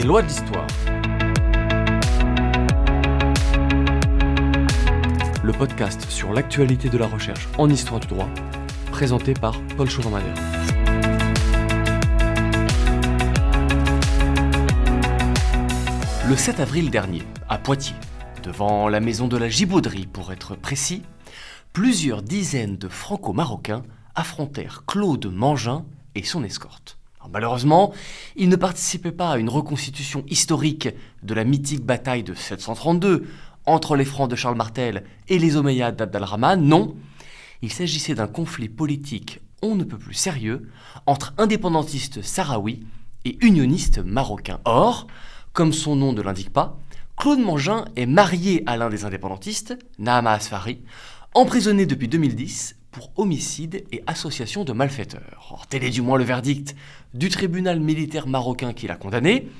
lois de l'histoire. Le podcast sur l'actualité de la recherche en histoire du droit, présenté par Paul Chauvin-Madère. Le 7 avril dernier, à Poitiers, devant la maison de la Gibauderie pour être précis, plusieurs dizaines de franco-marocains affrontèrent Claude Mangin et son escorte. Alors, malheureusement, ils ne participaient pas à une reconstitution historique de la mythique bataille de 732 entre les Francs de Charles Martel et les Omeyyades d'Abd al-Rahman. Non, il s'agissait d'un conflit politique on ne peut plus sérieux entre indépendantistes sahraouis et unionistes marocains. Or, comme son nom ne l'indique pas, Claude Mangin est marié à l'un des indépendantistes, Nahama Asfari, emprisonné depuis 2010 pour homicide et association de malfaiteurs. Or, tel est du moins le verdict du tribunal militaire marocain qui l'a condamné,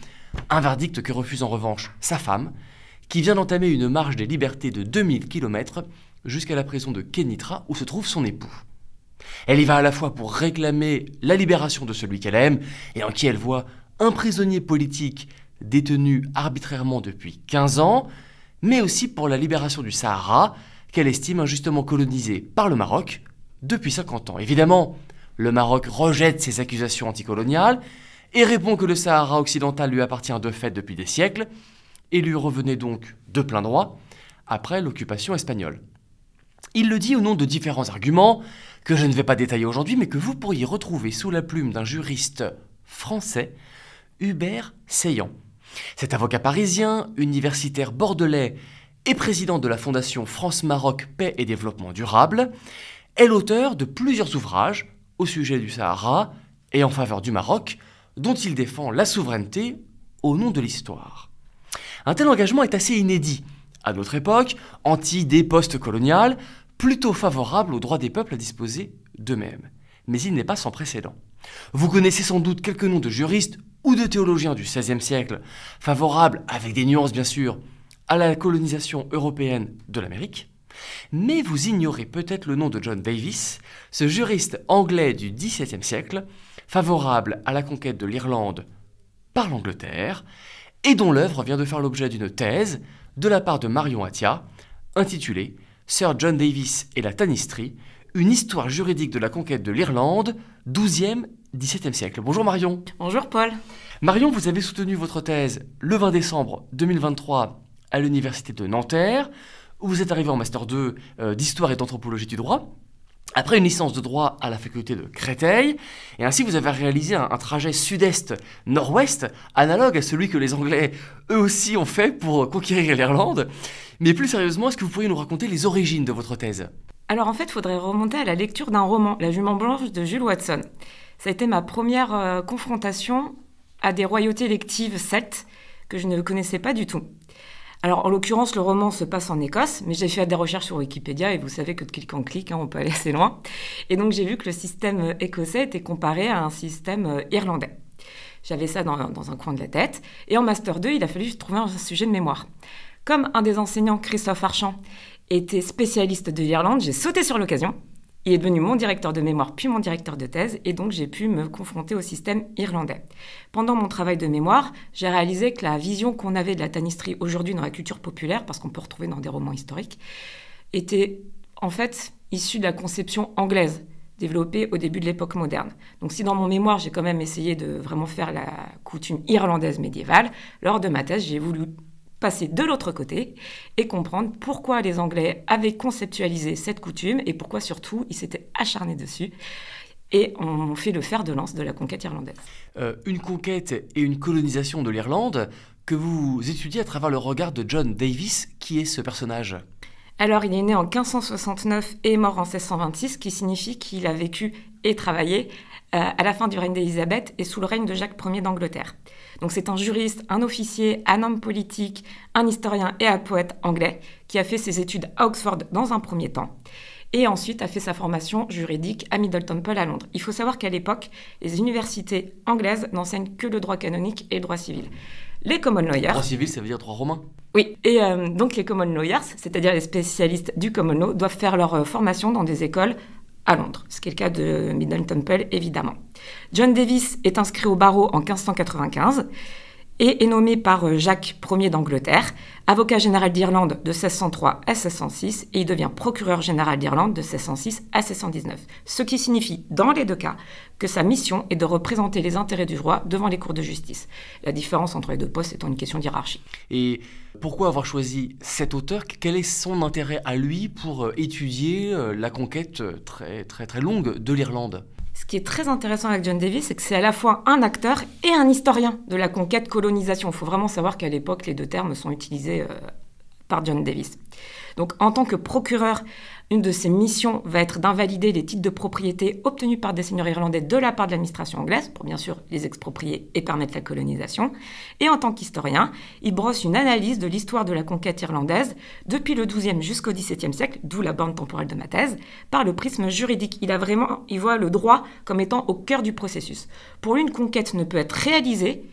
un verdict que refuse en revanche sa femme, qui vient d'entamer une marche des libertés de 2000 km jusqu'à la prison de Kénitra où se trouve son époux. Elle y va à la fois pour réclamer la libération de celui qu'elle aime et en qui elle voit un prisonnier politique détenu arbitrairement depuis 15 ans, mais aussi pour la libération du Sahara, qu'elle estime injustement colonisé par le Maroc depuis 50 ans. Évidemment, le Maroc rejette ces accusations anticoloniales et répond que le Sahara occidental lui appartient de fait depuis des siècles et lui revenait donc de plein droit après l'occupation espagnole. Il le dit au nom de différents arguments que je ne vais pas détailler aujourd'hui, mais que vous pourriez retrouver sous la plume d'un juriste français, Hubert Seillant. Cet avocat parisien, universitaire bordelais et président de la fondation France-Maroc Paix et Développement Durable, est l'auteur de plusieurs ouvrages au sujet du Sahara et en faveur du Maroc, dont il défend la souveraineté au nom de l'histoire. Un tel engagement est assez inédit à notre époque, anti-idée post-coloniale, plutôt favorable aux droits des peuples à disposer d'eux-mêmes. Mais il n'est pas sans précédent. Vous connaissez sans doute quelques noms de juristes ou de théologiens du XVIe siècle, favorables, avec des nuances bien sûr, à la colonisation européenne de l'Amérique, mais vous ignorez peut-être le nom de John Davis, ce juriste anglais du XVIIe siècle, favorable à la conquête de l'Irlande par l'Angleterre, et dont l'œuvre vient de faire l'objet d'une thèse de la part de Marion Attia, intitulée « Sir John Davis et la Tanistrie, une histoire juridique de la conquête de l'Irlande, 12e, 17e siècle ». Bonjour Marion. Bonjour Paul. Marion, vous avez soutenu votre thèse le 20 décembre 2023 à l'université de Nanterre, où vous êtes arrivé en Master 2 d'Histoire et d'Anthropologie du droit, après une licence de droit à la faculté de Créteil, et ainsi vous avez réalisé un trajet sud-est-nord-ouest, analogue à celui que les Anglais, eux aussi, ont fait pour conquérir l'Irlande. Mais plus sérieusement, est-ce que vous pourriez nous raconter les origines de votre thèse ? Alors en fait, il faudrait remonter à la lecture d'un roman, La Jument Blanche de Jules Watson. Ça a été ma première confrontation à des royautés électives celtes que je ne connaissais pas du tout. Alors, en l'occurrence, le roman se passe en Écosse, mais j'ai fait des recherches sur Wikipédia et vous savez que de clic en clic, on peut aller assez loin. Et donc, j'ai vu que le système écossais était comparé à un système irlandais. J'avais ça dans un coin de la tête. Et en Master 2, il a fallu trouver un sujet de mémoire. Comme un des enseignants, Christophe Archamp, était spécialiste de l'Irlande, j'ai sauté sur l'occasion. Il est devenu mon directeur de mémoire, puis mon directeur de thèse, et donc j'ai pu me confronter au système irlandais. Pendant mon travail de mémoire, j'ai réalisé que la vision qu'on avait de la tanistrie aujourd'hui dans la culture populaire, parce qu'on peut retrouver dans des romans historiques, était en fait issue de la conception anglaise, développée au début de l'époque moderne. Donc si dans mon mémoire, j'ai quand même essayé de vraiment faire la coutume irlandaise médiévale, lors de ma thèse, j'ai voulu passer de l'autre côté et comprendre pourquoi les Anglais avaient conceptualisé cette coutume et pourquoi surtout ils s'étaient acharnés dessus et ont fait le fer de lance de la conquête irlandaise. Une conquête et une colonisation de l'Irlande que vous étudiez à travers le regard de John Davis. Qui est ce personnage ? Alors, il est né en 1569 et est mort en 1626, qui signifie qu'il a vécu et travaillé à la fin du règne d'Élisabeth et sous le règne de Jacques Ier d'Angleterre. Donc c'est un juriste, un officier, un homme politique, un historien et un poète anglais qui a fait ses études à Oxford dans un premier temps et ensuite a fait sa formation juridique à Middle Temple à Londres. Il faut savoir qu'à l'époque, les universités anglaises n'enseignent que le droit canonique et le droit civil. Les common lawyers... Droit civil, ça veut dire droit romain ? Oui, et donc les common lawyers, c'est-à-dire les spécialistes du common law, doivent faire leur formation dans des écoles à Londres, ce qui est le cas de Middle Temple, évidemment. John Davis est inscrit au barreau en 1595 et est nommé par Jacques Ier d'Angleterre, avocat général d'Irlande de 1603 à 1606, et il devient procureur général d'Irlande de 1606 à 1619. Ce qui signifie, dans les deux cas, que sa mission est de représenter les intérêts du roi devant les cours de justice. La différence entre les deux postes étant une question d'hiérarchie. Et pourquoi avoir choisi cet auteur? Quel est son intérêt à lui pour étudier la conquête très, très, très longue de l'Irlande? Ce qui est très intéressant avec John Davis, c'est que c'est à la fois un acteur et un historien de la conquête-colonisation. Il faut vraiment savoir qu'à l'époque, les deux termes sont utilisés par John Davis. Donc, en tant que procureur, une de ses missions va être d'invalider les titres de propriété obtenus par des seigneurs irlandais de la part de l'administration anglaise, pour bien sûr les exproprier et permettre la colonisation. Et en tant qu'historien, il brosse une analyse de l'histoire de la conquête irlandaise depuis le XIIe jusqu'au XVIIe siècle, d'où la borne temporelle de ma thèse, par le prisme juridique. Il voit le droit comme étant au cœur du processus. Pour lui, une conquête ne peut être réalisée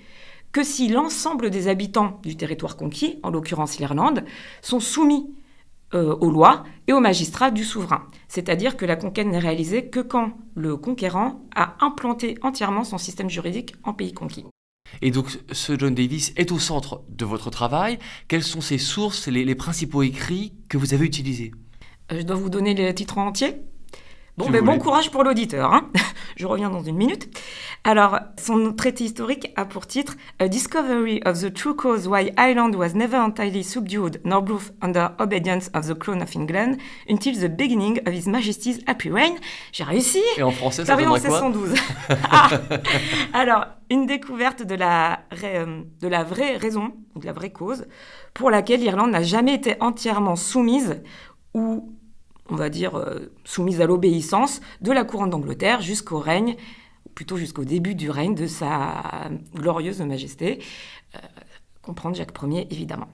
que si l'ensemble des habitants du territoire conquis, en l'occurrence l'Irlande, sont soumis aux lois et aux magistrats du souverain. C'est-à-dire que la conquête n'est réalisée que quand le conquérant a implanté entièrement son système juridique en pays conquis. Et donc, ce John Davis est au centre de votre travail. Quelles sont ses sources, les principaux écrits que vous avez utilisés? Je dois vous donner les titres en entier? Bon, Si bon courage pour l'auditeur, hein. Je reviens dans une minute. Alors, son traité historique a pour titre « A Discovery of the True Cause Why Ireland was never entirely subdued nor brought under obedience of the Crown of England until the beginning of His Majesty's happy reign ». J'ai réussi. Et en français, ça donnerait quoi? 1612. Ah. Alors, une découverte de la vraie raison, ou de la vraie cause, pour laquelle l'Irlande n'a jamais été entièrement soumise ou on va dire, soumise à l'obéissance de la couronne d'Angleterre jusqu'au règne, plutôt jusqu'au début du règne de sa glorieuse majesté, comprendre Jacques Ier, évidemment.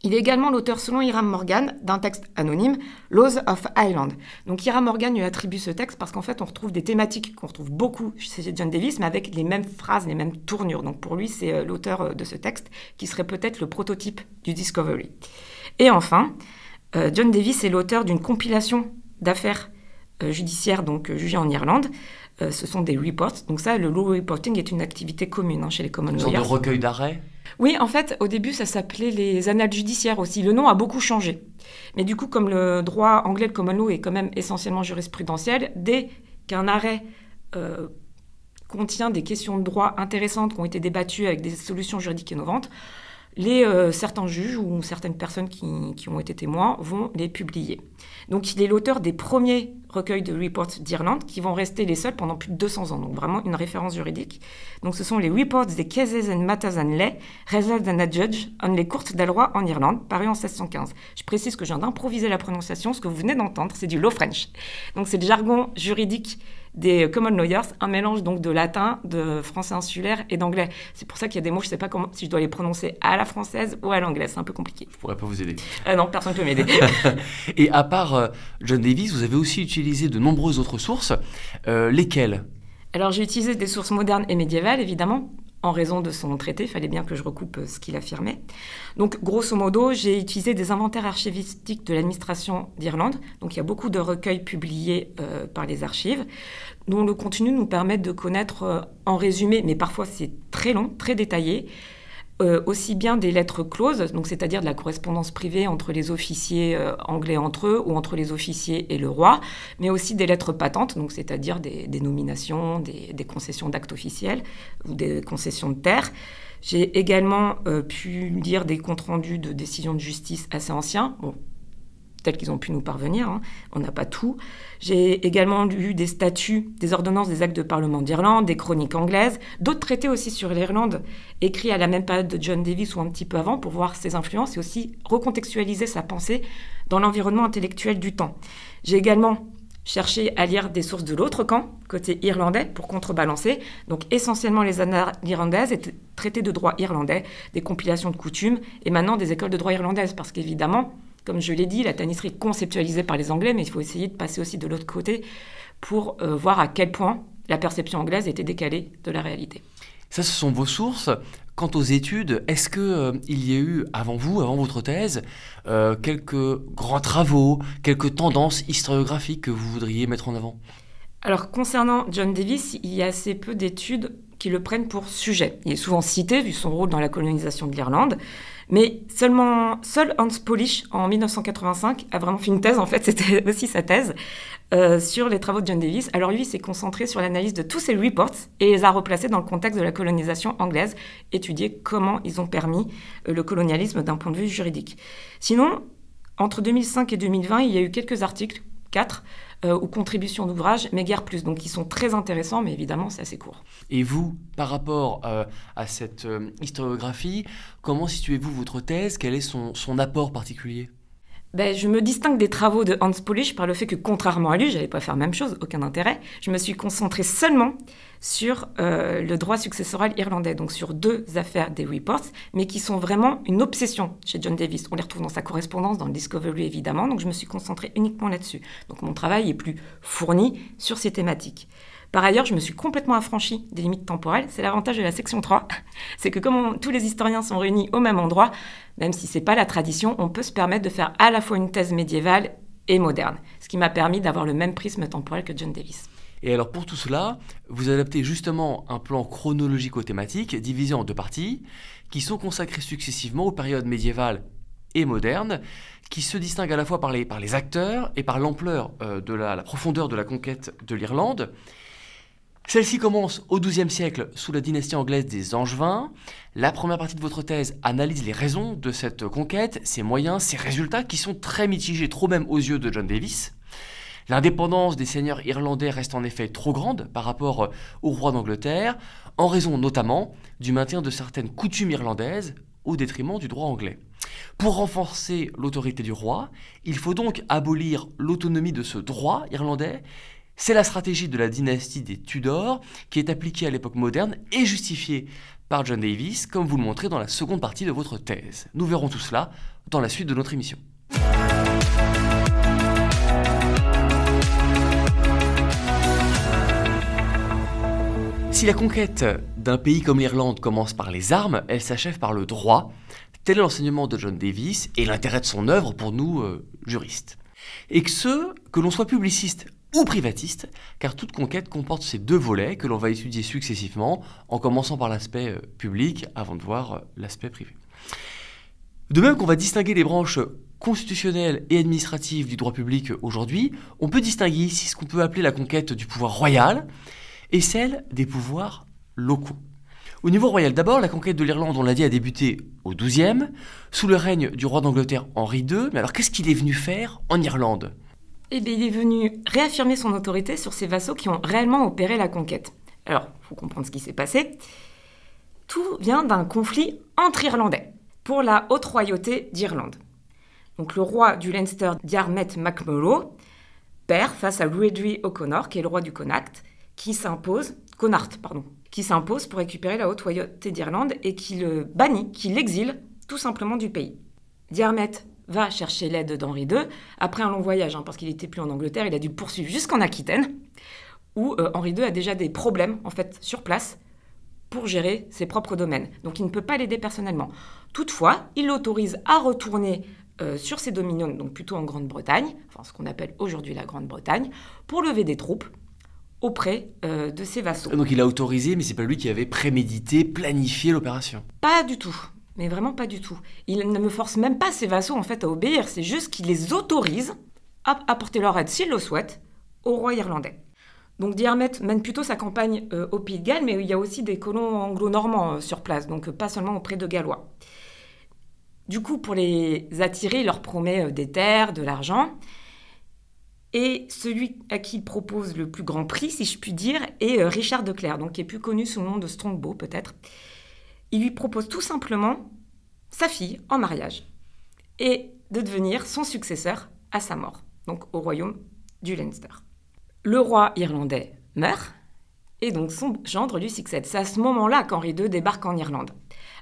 Il est également l'auteur, selon Hiram Morgan, d'un texte anonyme, Laws of Ireland. Donc Hiram Morgan lui attribue ce texte parce qu'en fait, on retrouve des thématiques qu'on retrouve beaucoup chez John Davis, mais avec les mêmes phrases, les mêmes tournures. Donc pour lui, c'est l'auteur de ce texte qui serait peut-être le prototype du Discovery. Et enfin, John Davis est l'auteur d'une compilation d'affaires judiciaires donc jugées en Irlande. Ce sont des reports. Donc ça, le law reporting est une activité commune chez les common lawyers. Une sorte de recueil d'arrêts? Oui, en fait, au début, ça s'appelait les annales judiciaires aussi. Le nom a beaucoup changé. Mais du coup, comme le droit anglais, le common law, est quand même essentiellement jurisprudentiel, dès qu'un arrêt contient des questions de droit intéressantes qui ont été débattues avec des solutions juridiques innovantes, certains juges ou certaines personnes qui ont été témoins vont les publier. Donc il est l'auteur des premiers recueils de reports d'Irlande qui vont rester les seuls pendant plus de 200 ans, donc vraiment une référence juridique. Donc ce sont les Reports des Cases and Matters and Lay, Resolved and Adjudged on les courtes d'Alroy en Irlande, paru en 1615. Je précise que je viens d'improviser la prononciation, ce que vous venez d'entendre, c'est du Low French. Donc c'est le jargon juridique des common lawyers, un mélange donc de latin, de français insulaire et d'anglais. C'est pour ça qu'il y a des mots, je ne sais pas si je dois les prononcer à la française ou à l'anglaise, c'est un peu compliqué. Je ne pourrais pas vous aider. Non, personne ne peut m'aider. Et à part John Davis, vous avez aussi utilisé de nombreuses autres sources. Lesquelles? Alors j'ai utilisé des sources modernes et médiévales, évidemment. En raison de son traité, il fallait bien que je recoupe ce qu'il affirmait. Donc, grosso modo, j'ai utilisé des inventaires archivistiques de l'administration d'Irlande. Donc, il y a beaucoup de recueils publiés par les archives, dont le contenu nous permet de connaître en résumé, mais parfois c'est très long, très détaillé, aussi bien des lettres closes, donc c'est-à-dire de la correspondance privée entre les officiers anglais entre eux ou entre les officiers et le roi, mais aussi des lettres patentes, donc c'est-à-dire des nominations, des concessions d'actes officiels ou des concessions de terre. J'ai également pu lire des comptes rendus de décisions de justice assez anciens, tels qu'ils ont pu nous parvenir, hein. On n'a pas tout. J'ai également lu des statuts, des ordonnances, des actes de Parlement d'Irlande, des chroniques anglaises, d'autres traités aussi sur l'Irlande, écrits à la même période de John Davis ou un petit peu avant, pour voir ses influences et aussi recontextualiser sa pensée dans l'environnement intellectuel du temps. J'ai également cherché à lire des sources de l'autre camp, côté irlandais, pour contrebalancer. Donc essentiellement les annales irlandaises et traités de droit irlandais, des compilations de coutumes et maintenant des écoles de droit irlandaises, parce qu'évidemment, comme je l'ai dit, la tannisserie est conceptualisée par les Anglais, mais il faut essayer de passer aussi de l'autre côté pour voir à quel point la perception anglaise était décalée de la réalité. Ça, ce sont vos sources. Quant aux études, est-ce qu'il y a eu, avant vous, avant votre thèse, quelques grands travaux, quelques tendances historiographiques que vous voudriez mettre en avant? Alors, concernant John Davis, il y a assez peu d'études qui le prennent pour sujet. Il est souvent cité, vu son rôle dans la colonisation de l'Irlande, mais seul Hans Polish, en 1985, a vraiment fait une thèse, en fait, c'était aussi sa thèse, sur les travaux de John Davis. Alors lui, il s'est concentré sur l'analyse de tous ces reports et les a replacés dans le contexte de la colonisation anglaise, étudier comment ils ont permis le colonialisme d'un point de vue juridique. Sinon, entre 2005 et 2020, il y a eu quelques articles, 4, ou contributions d'ouvrages, mais guère plus. Donc, ils sont très intéressants, mais évidemment, c'est assez court. Et vous, par rapport à cette historiographie, comment situez-vous votre thèse? Quel est son apport particulier? Je me distingue des travaux de Hans Polish par le fait que, contrairement à lui, je n'allais pas faire la même chose, aucun intérêt. Je me suis concentrée seulement sur le droit successoral irlandais, donc sur 2 affaires des reports, mais qui sont vraiment une obsession chez John Davis. On les retrouve dans sa correspondance, dans le Discovery évidemment, donc je me suis concentrée uniquement là-dessus. Donc mon travail est plus fourni sur ces thématiques. Par ailleurs, je me suis complètement affranchie des limites temporelles. C'est l'avantage de la section 3, c'est que comme tous les historiens sont réunis au même endroit, même si ce n'est pas la tradition, on peut se permettre de faire à la fois une thèse médiévale et moderne, ce qui m'a permis d'avoir le même prisme temporel que John Davis. Et alors pour tout cela, vous adaptez justement un plan chronologico-thématique divisé en 2 parties, qui sont consacrées successivement aux périodes médiévales et modernes, qui se distinguent à la fois par les acteurs et par l'ampleur de la profondeur de la conquête de l'Irlande. Celle-ci commence au XIIe siècle sous la dynastie anglaise des Angevins. La première partie de votre thèse analyse les raisons de cette conquête, ses moyens, ses résultats qui sont très mitigés, trop même aux yeux de John Davis. L'indépendance des seigneurs irlandais reste en effet trop grande par rapport au roi d'Angleterre, en raison notamment du maintien de certaines coutumes irlandaises au détriment du droit anglais. Pour renforcer l'autorité du roi, il faut donc abolir l'autonomie de ce droit irlandais. C'est la stratégie de la dynastie des Tudors qui est appliquée à l'époque moderne et justifiée par John Davis, comme vous le montrez dans la seconde partie de votre thèse. Nous verrons tout cela dans la suite de notre émission. Si la conquête d'un pays comme l'Irlande commence par les armes, elle s'achève par le droit. Tel est l'enseignement de John Davis et l'intérêt de son œuvre pour nous, juristes. Et que l'on soit publiciste ou privatiste, car toute conquête comporte ces 2 volets que l'on va étudier successivement, en commençant par l'aspect public avant de voir l'aspect privé. De même qu'on va distinguer les branches constitutionnelles et administratives du droit public aujourd'hui, on peut distinguer ici ce qu'on peut appeler la conquête du pouvoir royal et celle des pouvoirs locaux. Au niveau royal, d'abord, la conquête de l'Irlande, on l'a dit, a débuté au XIIe, sous le règne du roi d'Angleterre Henri II. Mais alors, qu'est-ce qu'il est venu faire en Irlande ? Il est venu réaffirmer son autorité sur ses vassaux qui ont réellement opéré la conquête. Alors, il faut comprendre ce qui s'est passé. Tout vient d'un conflit entre Irlandais pour la haute royauté d'Irlande. Donc, le roi du Leinster, Diarmaid MacMurrough, perd face à Ruaidhri O'Connor, qui est le roi du Connacht, qui s'impose pour récupérer la haute royauté d'Irlande et qui le bannit, qui l'exile tout simplement du pays. Diarmaid va chercher l'aide d'Henri II, après un long voyage, parce qu'il n'était plus en Angleterre, il a dû le poursuivre jusqu'en Aquitaine, où Henri II a déjà des problèmes, en fait, sur place, pour gérer ses propres domaines. Donc il ne peut pas l'aider personnellement. Toutefois, il l'autorise à retourner sur ses dominions, donc plutôt en Grande-Bretagne, enfin ce qu'on appelle aujourd'hui la Grande-Bretagne, pour lever des troupes auprès de ses vassaux. Donc il a autorisé, mais c'est pas lui qui avait prémédité, planifié l'opération. Pas du tout. Mais vraiment pas du tout. Il ne me force même pas ses vassaux en fait à obéir, c'est juste qu'il les autorise à apporter leur aide, s'ils le souhaitent, au roi irlandais. Donc Diarmaid mène plutôt sa campagne au Pays de Galles, mais il y a aussi des colons anglo-normands sur place, donc pas seulement auprès de Gallois. Du coup, pour les attirer, il leur promet des terres, de l'argent. Et celui à qui il propose le plus grand prix, si je puis dire, est Richard de Clare, donc qui est plus connu sous le nom de Strongbow peut-être. Il lui propose tout simplement sa fille en mariage et de devenir son successeur à sa mort, donc au royaume du Leinster. Le roi irlandais meurt et donc son gendre lui succède. C'est à ce moment-là qu'Henri II débarque en Irlande.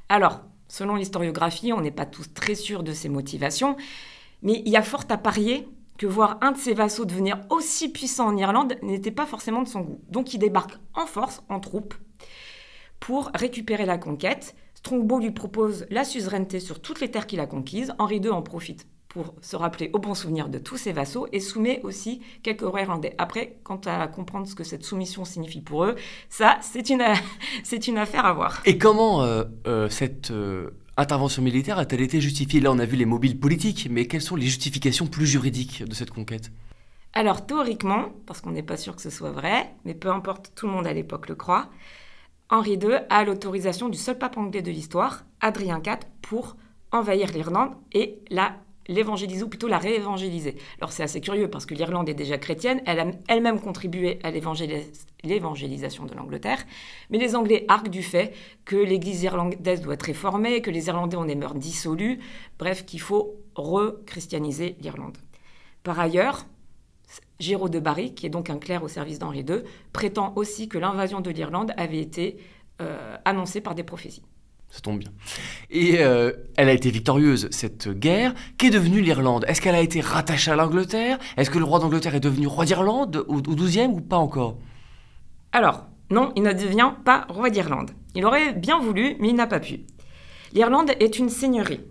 Alors, selon l'historiographie, on n'est pas tous très sûrs de ses motivations, mais il y a fort à parier que voir un de ses vassaux devenir aussi puissant en Irlande n'était pas forcément de son goût. Donc il débarque en force, en troupe, pour récupérer la conquête. Strongbow lui propose la suzeraineté sur toutes les terres qu'il a conquises. Henri II en profite pour se rappeler au bon souvenir de tous ses vassaux et soumet aussi quelques rois irlandais. Après, quant à comprendre ce que cette soumission signifie pour eux, ça, c'est une affaire à voir. Et comment cette intervention militaire a-t-elle été justifiée? Là, on a vu les mobiles politiques, mais quelles sont les justifications plus juridiques de cette conquête? Alors, théoriquement, parce qu'on n'est pas sûr que ce soit vrai, mais peu importe, tout le monde à l'époque le croit, Henri II a l'autorisation du seul pape anglais de l'histoire, Adrien IV, pour envahir l'Irlande et l'évangéliser, ou plutôt la réévangéliser. Alors c'est assez curieux parce que l'Irlande est déjà chrétienne, elle a elle-même contribué à l'évangélisation de l'Angleterre, mais les Anglais arguent du fait que l'Église irlandaise doit être réformée, que les Irlandais ont des mœurs dissolues, bref, qu'il faut re-christianiser l'Irlande. Par ailleurs, Géraud de Barry, qui est donc un clerc au service d'Henri II, prétend aussi que l'invasion de l'Irlande avait été annoncée par des prophéties. Ça tombe bien. Et elle a été victorieuse, cette guerre. Qu'est devenue l'Irlande? Est-ce qu'elle a été rattachée à l'Angleterre? Est-ce que le roi d'Angleterre est devenu roi d'Irlande au XIIe ou pas encore? Alors, non, il ne devient pas roi d'Irlande. Il aurait bien voulu, mais il n'a pas pu. L'Irlande est une seigneurie.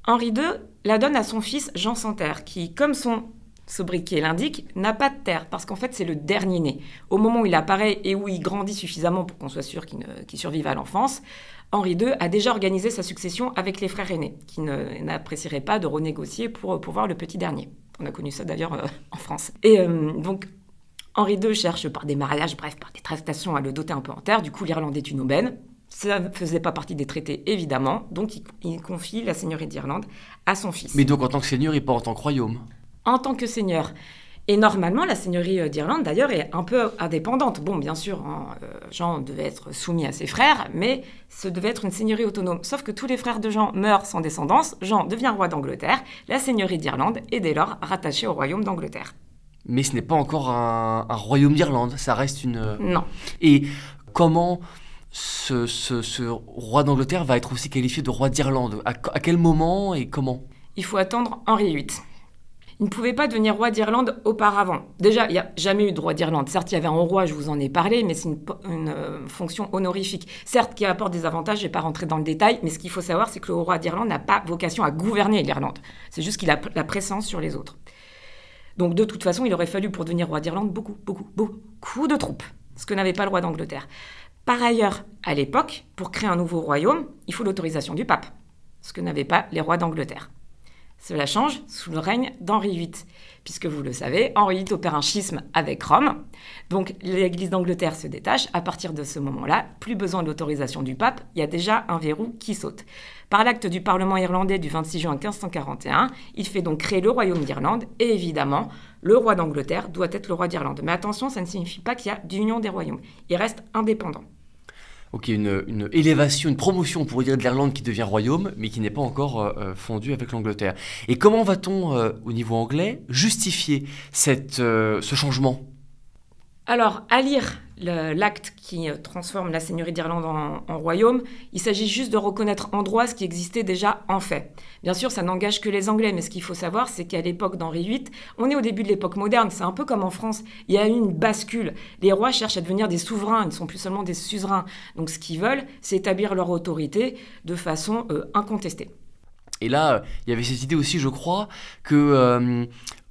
Henri II la donne à son fils Jean sans terre, qui, comme son sobriquet l'indique, n'a pas de terre, parce qu'en fait, c'est le dernier né. Au moment où il apparaît et où il grandit suffisamment pour qu'on soit sûr qu'il survive à l'enfance, Henri II a déjà organisé sa succession avec les frères aînés, qui n'apprécieraient pas de renégocier pour pouvoir le petit dernier. On a connu ça d'ailleurs en France. Et donc, Henri II cherche par des mariages, bref, par des tractations à le doter un peu en terre. Du coup, l'Irlande est une aubaine. Ça ne faisait pas partie des traités, évidemment. Donc, il confie la seigneurie d'Irlande à son fils. Mais donc, en tant que seigneur et pas en tant que royaume? En tant que seigneur. Et normalement, la seigneurie d'Irlande, d'ailleurs, est un peu indépendante. Bon, bien sûr, Jean devait être soumis à ses frères, mais ce devait être une seigneurie autonome. Sauf que tous les frères de Jean meurent sans descendance. Jean devient roi d'Angleterre. La seigneurie d'Irlande est dès lors rattachée au royaume d'Angleterre. Mais ce n'est pas encore un royaume d'Irlande, ça reste une... Non. Et comment ce roi d'Angleterre va être aussi qualifié de roi d'Irlande? À quel moment et comment? Il faut attendre Henri VIII. Il ne pouvait pas devenir roi d'Irlande auparavant. Déjà, il n'y a jamais eu de roi d'Irlande. Certes, il y avait un roi, je vous en ai parlé, mais c'est une fonction honorifique. Certes, qui apporte des avantages, je ne vais pas rentrer dans le détail, mais ce qu'il faut savoir, c'est que le roi d'Irlande n'a pas vocation à gouverner l'Irlande. C'est juste qu'il a la présence sur les autres. Donc, de toute façon, il aurait fallu, pour devenir roi d'Irlande, beaucoup de troupes, ce que n'avait pas le roi d'Angleterre. Par ailleurs, à l'époque, pour créer un nouveau royaume, il faut l'autorisation du pape, ce que n'avaient pas les rois d'Angleterre. Cela change sous le règne d'Henri VIII, puisque vous le savez, Henri VIII opère un schisme avec Rome, donc l'Église d'Angleterre se détache. À partir de ce moment-là, plus besoin de l'autorisation du pape, il y a déjà un verrou qui saute. Par l'acte du Parlement irlandais du 26 juin 1541, il fait donc créer le royaume d'Irlande, et évidemment, le roi d'Angleterre doit être le roi d'Irlande. Mais attention, ça ne signifie pas qu'il y a d'union des royaumes, il reste indépendant. Ok, une élévation, une promotion, on pourrait dire, de l'Irlande qui devient royaume, mais qui n'est pas encore fondue avec l'Angleterre. Et comment va-t-on, au niveau anglais, justifier ce changement? Alors, à lire l'acte qui transforme la seigneurie d'Irlande en royaume, il s'agit juste de reconnaître en droit ce qui existait déjà en fait. Bien sûr, ça n'engage que les Anglais, mais ce qu'il faut savoir, c'est qu'à l'époque d'Henri VIII, on est au début de l'époque moderne, c'est un peu comme en France, il y a eu une bascule. Les rois cherchent à devenir des souverains, ils ne sont plus seulement des suzerains. Donc ce qu'ils veulent, c'est établir leur autorité de façon incontestée. Et là, il y avait cette idée aussi, je crois, que...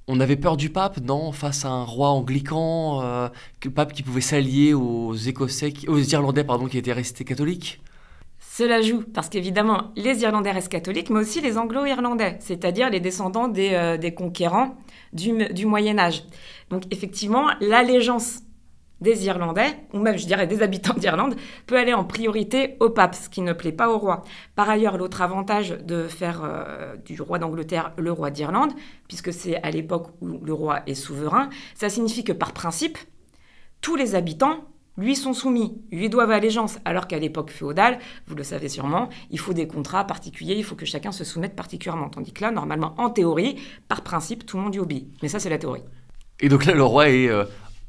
on avait peur du pape, non, face à un roi anglican, le pape qui pouvait s'allier aux Irlandais, qui étaient restés catholiques. Cela joue, parce qu'évidemment, les Irlandais restent catholiques, mais aussi les Anglo-Irlandais, c'est-à-dire les descendants des conquérants du Moyen-Âge. Donc effectivement, l'allégeance des Irlandais, ou même, je dirais, des habitants d'Irlande, peut aller en priorité au pape, ce qui ne plaît pas au roi. Par ailleurs, l'autre avantage de faire du roi d'Angleterre le roi d'Irlande, puisque c'est à l'époque où le roi est souverain, ça signifie que par principe, tous les habitants lui sont soumis, lui doivent allégeance, alors qu'à l'époque féodale, vous le savez sûrement, il faut des contrats particuliers, il faut que chacun se soumette particulièrement. Tandis que là, normalement, en théorie, par principe, tout le monde y obéit. Mais ça, c'est la théorie. Et donc là, le roi est...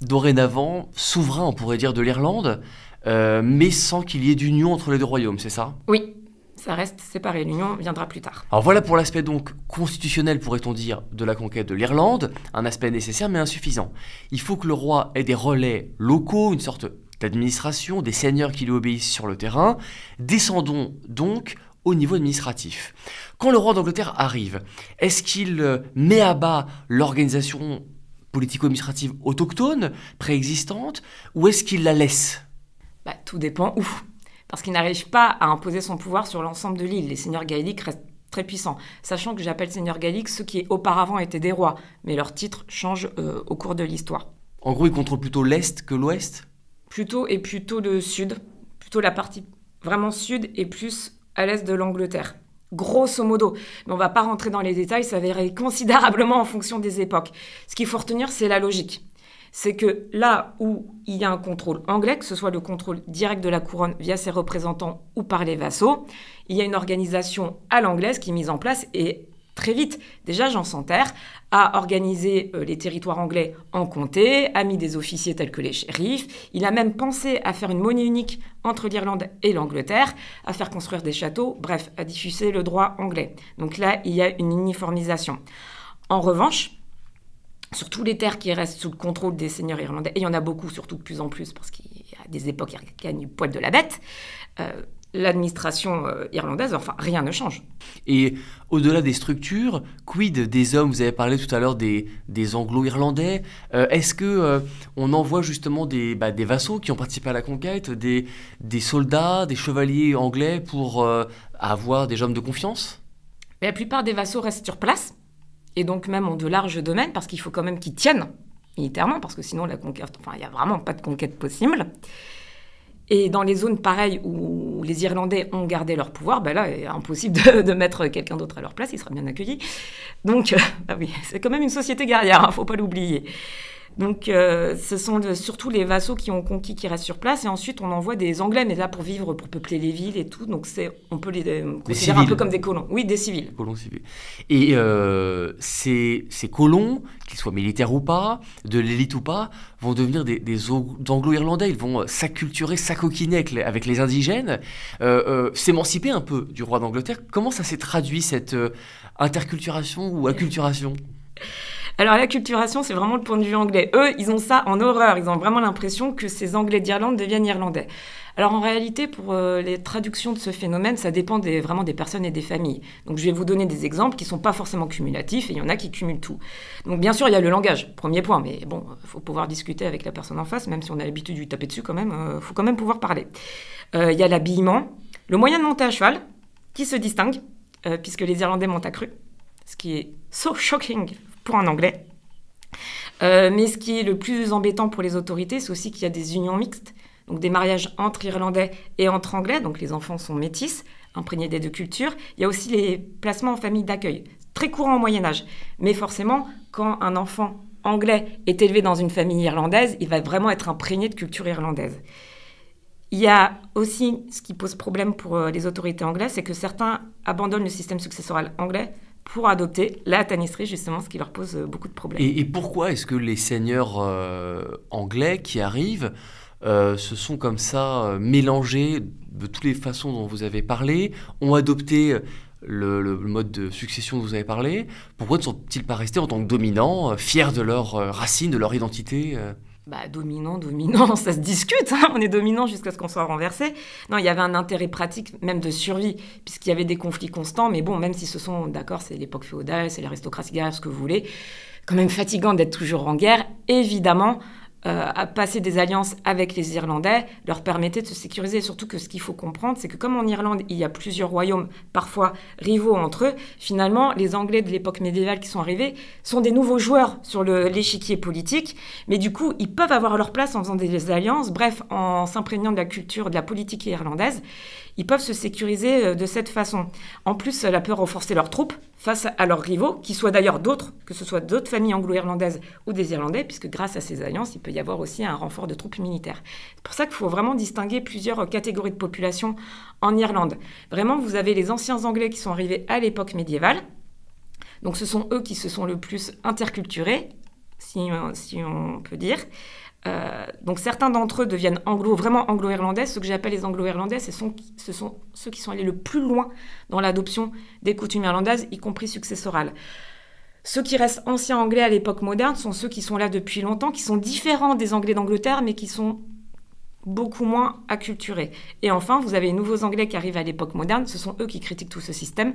dorénavant souverain, on pourrait dire, de l'Irlande, mais sans qu'il y ait d'union entre les deux royaumes, c'est ça? Oui, ça reste séparé, l'union viendra plus tard. Alors voilà pour l'aspect donc constitutionnel, pourrait-on dire, de la conquête de l'Irlande, un aspect nécessaire mais insuffisant. Il faut que le roi ait des relais locaux, une sorte d'administration, des seigneurs qui lui obéissent sur le terrain. Descendons donc au niveau administratif. Quand le roi d'Angleterre arrive, est-ce qu'il met à bas l'organisation politico-administrative autochtone, préexistante, ou est-ce qu'il la laisse? Tout dépend où. Parce qu'il n'arrive pas à imposer son pouvoir sur l'ensemble de l'île. Les seigneurs gaéliques restent très puissants. Sachant que j'appelle seigneurs gaéliques ceux qui auparavant étaient des rois, mais leur titre change au cours de l'histoire. En gros, il contrôle plutôt l'Est que l'Ouest? Plutôt le sud. Plutôt la partie vraiment sud et plus à l'est de l'Angleterre. Grosso modo. Mais on ne va pas rentrer dans les détails, ça varie considérablement en fonction des époques. Ce qu'il faut retenir, c'est la logique. C'est que là où il y a un contrôle anglais, que ce soit le contrôle direct de la couronne via ses représentants ou par les vassaux, il y a une organisation à l'anglaise qui est mise en place et très vite. Déjà, Jean sans Terre a organisé les territoires anglais en comté, a mis des officiers tels que les shérifs. Il a même pensé à faire une monnaie unique entre l'Irlande et l'Angleterre, à faire construire des châteaux, bref, à diffuser le droit anglais. Donc là, il y a une uniformisation. En revanche, sur toutes les terres qui restent sous le contrôle des seigneurs irlandais, et il y en a beaucoup, surtout de plus en plus, parce qu'il y a des époques qui gagnent du poil de la bête, l'administration irlandaise, enfin, rien ne change. Et au-delà des structures, quid des hommes? Vous avez parlé tout à l'heure des anglo-irlandais. Est-ce qu'on envoie justement des vassaux qui ont participé à la conquête, des soldats, des chevaliers anglais pour avoir des hommes de confiance? Mais la plupart des vassaux restent sur place, et donc même ont de larges domaines, parce qu'il faut quand même qu'ils tiennent, militairement, parce que sinon la conquête, enfin, il n'y a vraiment pas de conquête possible. Et dans les zones pareilles où les Irlandais ont gardé leur pouvoir, là, il est impossible de mettre quelqu'un d'autre à leur place, il sera bien accueilli. Donc, oui, c'est quand même une société guerrière, faut pas l'oublier. Donc, ce sont surtout les vassaux qui ont conquis qui restent sur place, et ensuite on envoie des Anglais, mais là pour vivre, pour peupler les villes et tout, donc on peut les considérer un peu comme des colons. Oui, des civils. Des colons civils. Et ces colons, qu'ils soient militaires ou pas, de l'élite ou pas, vont devenir des anglo-irlandais, ils vont s'acculturer, s'acoquiner avec les indigènes, s'émanciper un peu du roi d'Angleterre. Comment ça s'est traduit, cette interculturation ou acculturation? Alors l'acculturation, c'est vraiment le point de vue anglais. Eux, ils ont ça en horreur. Ils ont vraiment l'impression que ces Anglais d'Irlande deviennent Irlandais. Alors en réalité, pour les traductions de ce phénomène, ça dépend vraiment des personnes et des familles. Donc je vais vous donner des exemples qui ne sont pas forcément cumulatifs, et il y en a qui cumulent tout. Donc bien sûr, il y a le langage, premier point, mais bon, il faut pouvoir discuter avec la personne en face, même si on a l'habitude de lui taper dessus quand même, faut quand même pouvoir parler. Il y a l'habillement, le moyen de monter à cheval, qui se distingue, puisque les Irlandais montent à cru, ce qui est so shocking pour un Anglais. Mais ce qui est le plus embêtant pour les autorités, c'est aussi qu'il y a des unions mixtes, donc des mariages entre Irlandais et entre Anglais, donc les enfants sont métis, imprégnés des deux cultures. Il y a aussi les placements en famille d'accueil, très courant au Moyen-Âge. Mais forcément, quand un enfant anglais est élevé dans une famille irlandaise, il va vraiment être imprégné de culture irlandaise. Il y a aussi ce qui pose problème pour les autorités anglaises, c'est que certains abandonnent le système successoral anglais pour adopter la tanistrie, justement, ce qui leur pose beaucoup de problèmes. Et pourquoi est-ce que les seigneurs anglais qui arrivent se sont comme ça mélangés de toutes les façons dont vous avez parlé, ont adopté le mode de succession dont vous avez parlé? Pourquoi ne sont-ils pas restés en tant que dominants, fiers de leurs racines, de leur identité Dominant, ça se discute. Hein. On est dominant jusqu'à ce qu'on soit renversé. Non, il y avait un intérêt pratique, même de survie, puisqu'il y avait des conflits constants. Mais bon, même si ce sont, d'accord, c'est l'époque féodale, c'est l'aristocratie guerrière, ce que vous voulez, quand même fatigant d'être toujours en guerre. Évidemment, à passer des alliances avec les Irlandais leur permettait de se sécuriser. Surtout que ce qu'il faut comprendre, c'est que comme en Irlande, il y a plusieurs royaumes, parfois rivaux entre eux, finalement, les Anglais de l'époque médiévale qui sont arrivés sont des nouveaux joueurs sur l'échiquier politique, mais du coup, ils peuvent avoir leur place en faisant des alliances, bref, en s'imprégnant de la culture, de la politique irlandaise. Ils peuvent se sécuriser de cette façon. En plus, cela peut renforcer leurs troupes face à leurs rivaux, qui soient d'ailleurs d'autres, que ce soit d'autres familles anglo-irlandaises ou des Irlandais, puisque grâce à ces alliances, il peut y avoir aussi un renfort de troupes militaires. C'est pour ça qu'il faut vraiment distinguer plusieurs catégories de population en Irlande. Vraiment, vous avez les anciens Anglais qui sont arrivés à l'époque médiévale. Donc ce sont eux qui se sont le plus interculturés, si on peut dire. Donc certains d'entre eux deviennent vraiment anglo-irlandais. Ce que j'appelle les anglo-irlandais, ce sont ceux qui sont allés le plus loin dans l'adoption des coutumes irlandaises, y compris successorales. Ceux qui restent anciens anglais à l'époque moderne sont ceux qui sont là depuis longtemps, qui sont différents des Anglais d'Angleterre, mais qui sont beaucoup moins acculturés. Et enfin, vous avez les nouveaux Anglais qui arrivent à l'époque moderne, ce sont eux qui critiquent tout ce système,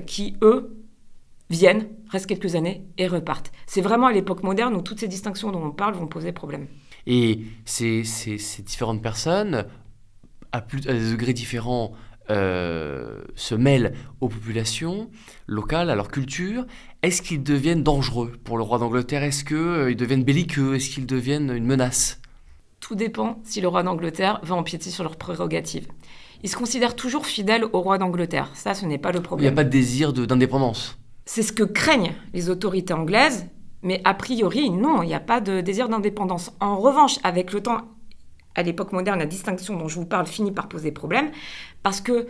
qui, eux, viennent, restent quelques années et repartent. C'est vraiment à l'époque moderne où toutes ces distinctions dont on parle vont poser problème. Et ces différentes personnes, à des degrés différents, se mêlent aux populations locales, à leur culture. Est-ce qu'ils deviennent dangereux pour le roi d'Angleterre? Est-ce qu'ils deviennent belliqueux? Est-ce qu'ils deviennent une menace? Tout dépend si le roi d'Angleterre va empiéter sur leurs prérogatives. Ils se considèrent toujours fidèles au roi d'Angleterre. Ça, ce n'est pas le problème. Il n'y a pas de désir d'indépendance. C'est ce que craignent les autorités anglaises, mais a priori, non, il n'y a pas de désir d'indépendance. En revanche, avec le temps, à l'époque moderne, la distinction dont je vous parle finit par poser problème, parce que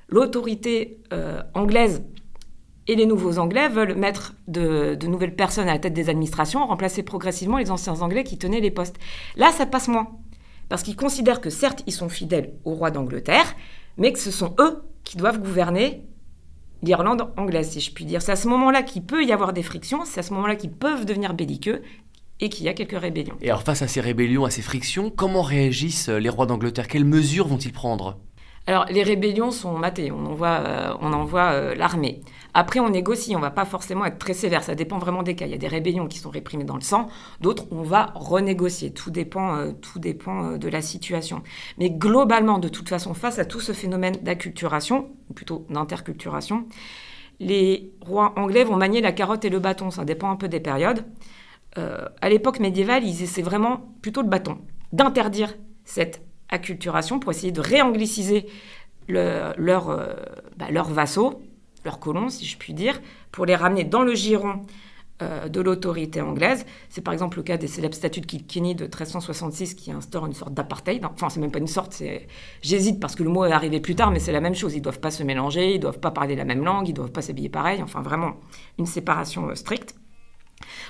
l'autorité anglaise et les nouveaux Anglais veulent mettre de nouvelles personnes à la tête des administrations, remplacer progressivement les anciens Anglais qui tenaient les postes. Là, ça passe moins, parce qu'ils considèrent que certes, ils sont fidèles au roi d'Angleterre, mais que ce sont eux qui doivent gouverner l'Irlande anglaise, si je puis dire. C'est à ce moment-là qu'il peut y avoir des frictions, c'est à ce moment-là qu'ils peuvent devenir belliqueux, et qu'il y a quelques rébellions. Et alors face à ces rébellions, à ces frictions, comment réagissent les rois d'Angleterre? Quelles mesures vont-ils prendre? Alors les rébellions sont matées, on envoie l'armée. Après on négocie, on ne va pas forcément être très sévère, ça dépend vraiment des cas. Il y a des rébellions qui sont réprimées dans le sang, d'autres on va renégocier, tout dépend de la situation. Mais globalement, de toute façon, face à tout ce phénomène d'acculturation, ou plutôt d'interculturation, les rois anglais vont manier la carotte et le bâton, ça dépend un peu des périodes. À l'époque médiévale, ils essaient vraiment plutôt le bâton, d'interdire cette acculturation pour essayer de réangliciser leurs vassaux, leurs colons, si je puis dire, pour les ramener dans le giron de l'autorité anglaise. C'est par exemple le cas des célèbres statuts de Kilkenny de 1366 qui instaurent une sorte d'apartheid. Enfin, c'est même pas une sorte, j'hésite parce que le mot est arrivé plus tard, mais c'est la même chose. Ils doivent pas se mélanger, ils doivent pas parler la même langue, ils doivent pas s'habiller pareil. Enfin, vraiment une séparation stricte.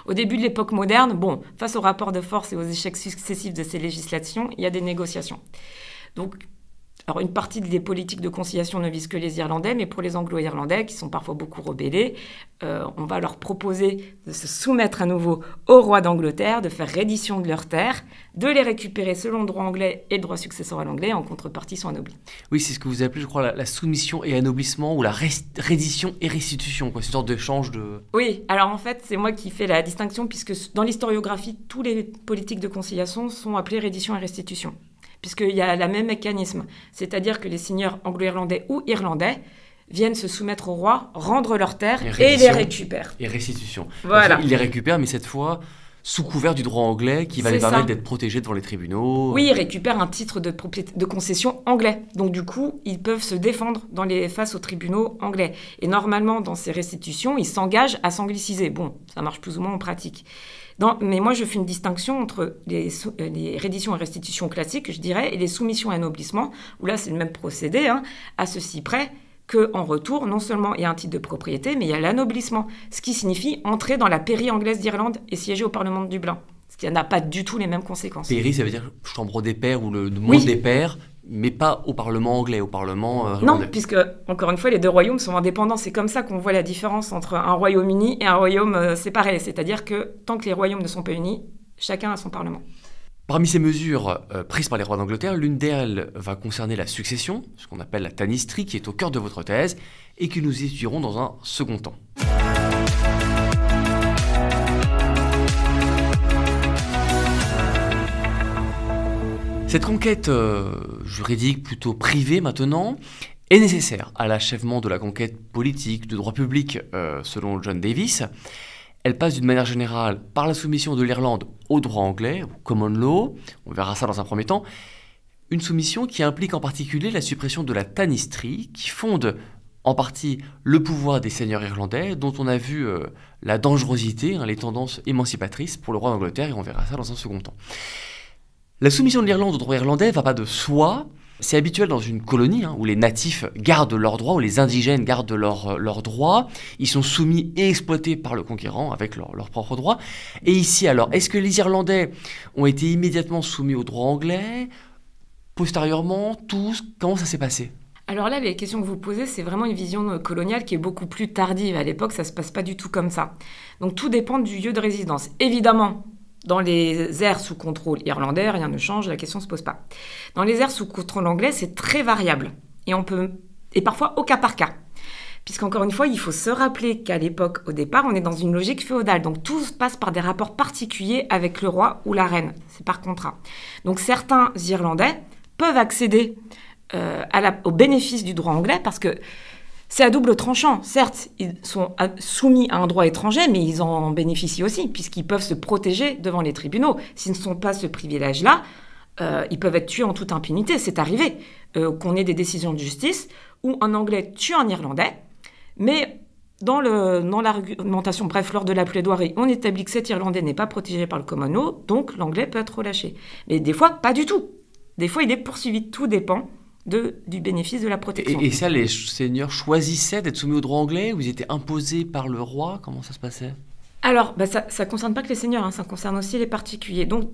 Au début de l'époque moderne, face au rapport de force et aux échecs successifs de ces législations, il y a des négociations. Donc, alors une partie des politiques de conciliation ne vise que les Irlandais, mais pour les Anglo-Irlandais, qui sont parfois beaucoup rebellés, on va leur proposer de se soumettre à nouveau au roi d'Angleterre, de faire reddition de leurs terres, de les récupérer selon le droit anglais et le droit successoral anglais, en contrepartie sont anoblis. Oui, c'est ce que vous appelez, je crois, la soumission et anoblissement, ou la reddition et restitution, quoi. C'est une sorte d'échange de... Oui, alors en fait, c'est moi qui fais la distinction, puisque dans l'historiographie, tous les politiques de conciliation sont appelées reddition et restitution. Puisqu'il y a le même mécanisme, c'est-à-dire que les seigneurs anglo-irlandais ou irlandais viennent se soumettre au roi, rendre leurs terres et les récupèrent. Et restitution. Voilà. Ils les récupèrent, mais cette fois sous couvert du droit anglais qui va les permettre d'être protégés devant les tribunaux. Oui, ils récupèrent un titre de concession anglais. Donc du coup, ils peuvent se défendre face aux tribunaux anglais. Et normalement, dans ces restitutions, ils s'engagent à s'angliciser. Bon, ça marche plus ou moins en pratique. Mais moi, je fais une distinction entre les redditions et restitutions classiques, je dirais, et les soumissions et anoblissement, où là, c'est le même procédé, à ceci près qu'en retour, non seulement il y a un titre de propriété, mais il y a l'anoblissement, ce qui signifie entrer dans la pairie anglaise d'Irlande et siéger au Parlement de Dublin, ce qui n'a pas du tout les mêmes conséquences. Pairie, ça veut dire chambre des pairs ou le monde des pairs, mais pas au Parlement anglais, au Parlement irlandais. Non, puisque, encore une fois, les deux royaumes sont indépendants. C'est comme ça qu'on voit la différence entre un royaume uni et un royaume séparé. C'est-à-dire que tant que les royaumes ne sont pas unis, chacun a son Parlement. Parmi ces mesures prises par les rois d'Angleterre, l'une d'elles va concerner la succession, ce qu'on appelle la tanistrie, qui est au cœur de votre thèse, et que nous étudierons dans un second temps. Cette conquête juridique plutôt privée maintenant est nécessaire à l'achèvement de la conquête politique de droit public selon John Davis. Elle passe d'une manière générale par la soumission de l'Irlande au droit anglais, au common law, on verra ça dans un premier temps, une soumission qui implique en particulier la suppression de la tanistrie, qui fonde en partie le pouvoir des seigneurs irlandais, dont on a vu la dangerosité, les tendances émancipatrices pour le roi d'Angleterre, et on verra ça dans un second temps. La soumission de l'Irlande au droit irlandais ne va pas de soi. C'est habituel dans une colonie où les natifs gardent leurs droits, où les indigènes gardent leurs droits. Ils sont soumis et exploités par le conquérant avec leurs propres droits. Et ici alors, est-ce que les Irlandais ont été immédiatement soumis au droit anglais? Postérieurement, tous? Comment ça s'est passé? Alors là, les questions que vous posez, c'est vraiment une vision coloniale qui est beaucoup plus tardive. À l'époque, ça ne se passe pas du tout comme ça. Donc tout dépend du lieu de résidence. Évidemment, Dans les aires sous contrôle irlandais, rien ne change, la question ne se pose pas. Dans les aires sous contrôle anglais, c'est très variable. Et parfois au cas par cas. Puisqu'encore une fois, il faut se rappeler qu'à l'époque, au départ, on est dans une logique féodale. Donc tout se passe par des rapports particuliers avec le roi ou la reine. C'est par contrat. Donc certains Irlandais peuvent accéder au bénéfice du droit anglais parce que c'est à double tranchant. Certes, ils sont soumis à un droit étranger, mais ils en bénéficient aussi, puisqu'ils peuvent se protéger devant les tribunaux. S'ils ne sont pas ce privilège-là, ils peuvent être tués en toute impunité. C'est arrivé qu'on ait des décisions de justice où un Anglais tue un Irlandais, mais dans l'argumentation, bref, lors de la plaidoirie, on établit que cet Irlandais n'est pas protégé par le common law, donc l'Anglais peut être relâché. Mais des fois, pas du tout. Des fois, il est poursuivi. Tout dépend du bénéfice de la protection. Et ça, les seigneurs choisissaient d'être soumis au droit anglais ou ils étaient imposés par le roi? Comment ça se passait? Alors, ça ne concerne pas que les seigneurs, ça concerne aussi les particuliers. Donc,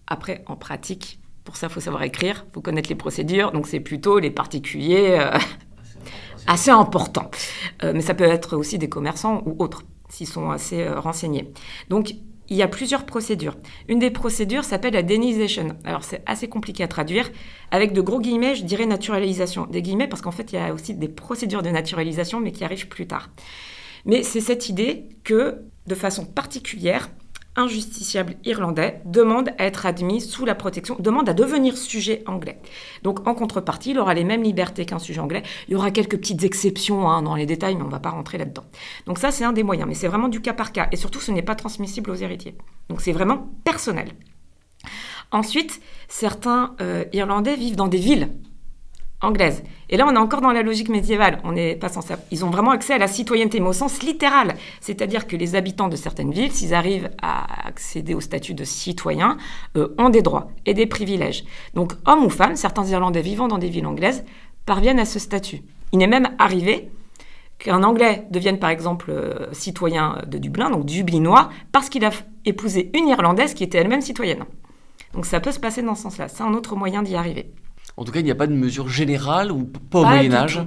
après, en pratique, pour ça, il faut savoir écrire, il faut connaître les procédures. Donc, c'est plutôt les particuliers assez importants. Mais ça peut être aussi des commerçants ou autres, s'ils sont assez renseignés. Donc, il y a plusieurs procédures. Une des procédures s'appelle la dénisation. Alors, c'est assez compliqué à traduire. Avec de gros guillemets, je dirais naturalisation. Des guillemets parce qu'en fait, il y a aussi des procédures de naturalisation, mais qui arrivent plus tard. Mais c'est cette idée que, de façon particulière, un justiciable irlandais demande à être admis sous la protection, demande à devenir sujet anglais. Donc, en contrepartie, il aura les mêmes libertés qu'un sujet anglais. Il y aura quelques petites exceptions dans les détails, mais on ne va pas rentrer là-dedans. Donc ça, c'est un des moyens, mais c'est vraiment du cas par cas. Et surtout, ce n'est pas transmissible aux héritiers. Donc, c'est vraiment personnel. Ensuite, certains Irlandais vivent dans des villes anglaise. Et là, on est encore dans la logique médiévale. On n'est pas censé... Ils ont vraiment accès à la citoyenneté, mais au sens littéral. C'est-à-dire que les habitants de certaines villes, s'ils arrivent à accéder au statut de citoyen, ont des droits et des privilèges. Donc, hommes ou femmes, certains Irlandais vivant dans des villes anglaises parviennent à ce statut. Il est même arrivé qu'un Anglais devienne, par exemple, citoyen de Dublin, donc dublinois, parce qu'il a épousé une Irlandaise qui était elle-même citoyenne. Donc, ça peut se passer dans ce sens-là. C'est un autre moyen d'y arriver. En tout cas, il n'y a pas de mesure générale ou pas au Moyen-Âge?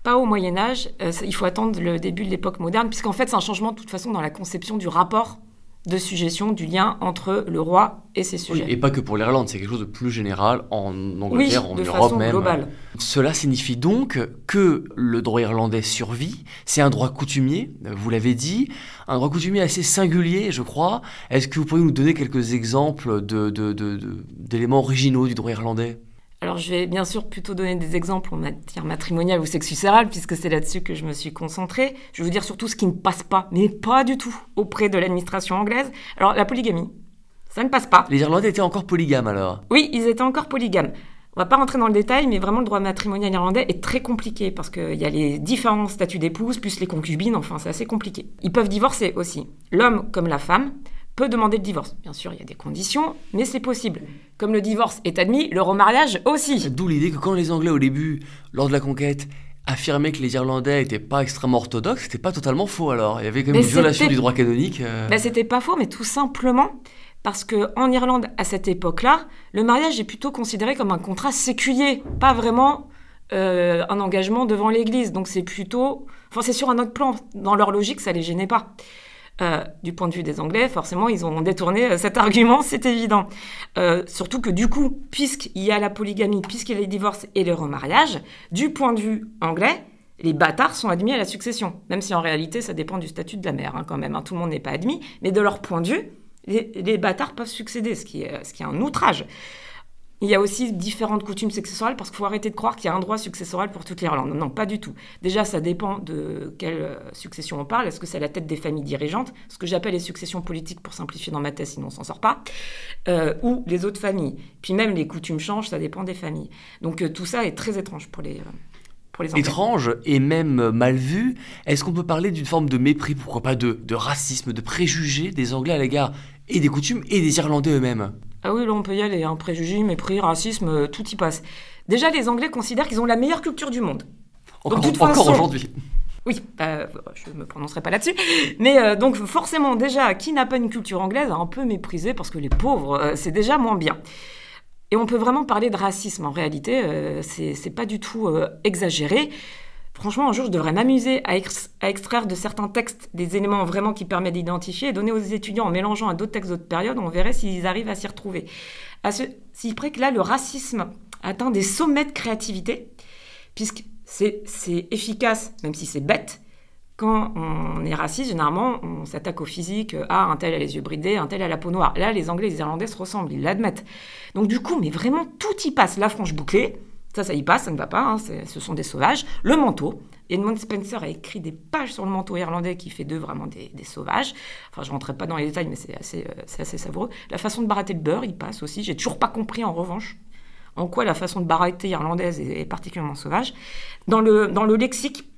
Pas au Moyen-Âge. Il faut attendre le début de l'époque moderne, puisqu'en fait, c'est un changement de toute façon dans la conception du rapport de suggestion, du lien entre le roi et ses sujets. Oui, et pas que pour l'Irlande, c'est quelque chose de plus général en Angleterre, en Europe même. Globale. Cela signifie donc que le droit irlandais survit. C'est un droit coutumier, vous l'avez dit, un droit coutumier assez singulier, je crois. Est-ce que vous pourriez nous donner quelques exemples d'éléments originaux du droit irlandais? Alors, je vais bien sûr plutôt donner des exemples en matière matrimoniale ou sexucérale, puisque c'est là-dessus que je me suis concentrée. Je vais vous dire surtout ce qui ne passe pas, mais pas du tout, auprès de l'administration anglaise. Alors, la polygamie, ça ne passe pas. Les Irlandais étaient encore polygames, alors? Oui, ils étaient encore polygames. On ne va pas rentrer dans le détail, mais vraiment, le droit matrimonial irlandais est très compliqué, parce qu'il y a les différents statuts d'épouse, plus les concubines, enfin, c'est assez compliqué. Ils peuvent divorcer aussi. L'homme comme la femme peut demander le divorce. Bien sûr, il y a des conditions, mais c'est possible. Comme le divorce est admis, le remariage aussi. D'où l'idée que quand les Anglais, au début, lors de la conquête, affirmaient que les Irlandais n'étaient pas extrêmement orthodoxes, c'était pas totalement faux alors. Il y avait quand même une violation du droit canonique. C'était pas faux, mais tout simplement parce qu'en Irlande, à cette époque-là, le mariage est plutôt considéré comme un contrat séculier, pas vraiment un engagement devant l'Église. Donc c'est plutôt... Enfin, c'est sur un autre plan. Dans leur logique, ça les gênait pas. Du point de vue des Anglais, forcément, ils ont détourné cet argument, c'est évident. Surtout que du coup, puisqu'il y a la polygamie, puisqu'il y a les divorces et le remariage, du point de vue anglais, les bâtards sont admis à la succession. Même si en réalité, ça dépend du statut de la mère, quand même. Tout le monde n'est pas admis. Mais de leur point de vue, les bâtards peuvent succéder, ce qui est un outrage. Il y a aussi différentes coutumes successorales, parce qu'il faut arrêter de croire qu'il y a un droit successoral pour toute l'Irlande. Non, pas du tout. Déjà, ça dépend de quelle succession on parle. Est-ce que c'est à la tête des familles dirigeantes, ce que j'appelle les successions politiques pour simplifier dans ma thèse, sinon on s'en sort pas, ou les autres familles. Puis même les coutumes changent, ça dépend des familles. Donc tout ça est très étrange pour les Anglais. Étrange et même mal vu. Est-ce qu'on peut parler d'une forme de mépris, pourquoi pas de racisme, de préjugés des Anglais à l'égard et des coutumes et des Irlandais eux-mêmes? Ah oui, là on peut y aller, préjugés, mépris, racisme, tout y passe. Déjà, les Anglais considèrent qu'ils ont la meilleure culture du monde. Encore aujourd'hui. Oui, je ne me prononcerai pas là-dessus. Mais donc forcément, déjà, qui n'a pas une culture anglaise a un peu méprisé, parce que les pauvres, c'est déjà moins bien. Et on peut vraiment parler de racisme, en réalité, c'est pas du tout exagéré. Franchement, un jour, je devrais m'amuser à extraire de certains textes des éléments vraiment qui permettent d'identifier et donner aux étudiants en mélangeant à d'autres textes d'autres périodes, on verrait s'ils arrivent à s'y retrouver. Si près que là, le racisme atteint des sommets de créativité, puisque c'est efficace, même si c'est bête. Quand on est raciste, généralement, on s'attaque au physique. Ah, un tel a les yeux bridés, un tel a la peau noire. Là, les Anglais et les Irlandais se ressemblent, ils l'admettent. Donc du coup, mais vraiment, tout y passe. La frange bouclée, ça y passe, ça ne va pas, hein, ce sont des sauvages. Le manteau, Edmund Spencer a écrit des pages sur le manteau irlandais qui fait d'eux vraiment des sauvages. Enfin, je ne rentrerai pas dans les détails, mais c'est assez savoureux. La façon de barater le beurre, il passe aussi. J'ai toujours pas compris, en revanche, en quoi la façon de barater irlandaise est particulièrement sauvage. Dans le lexique,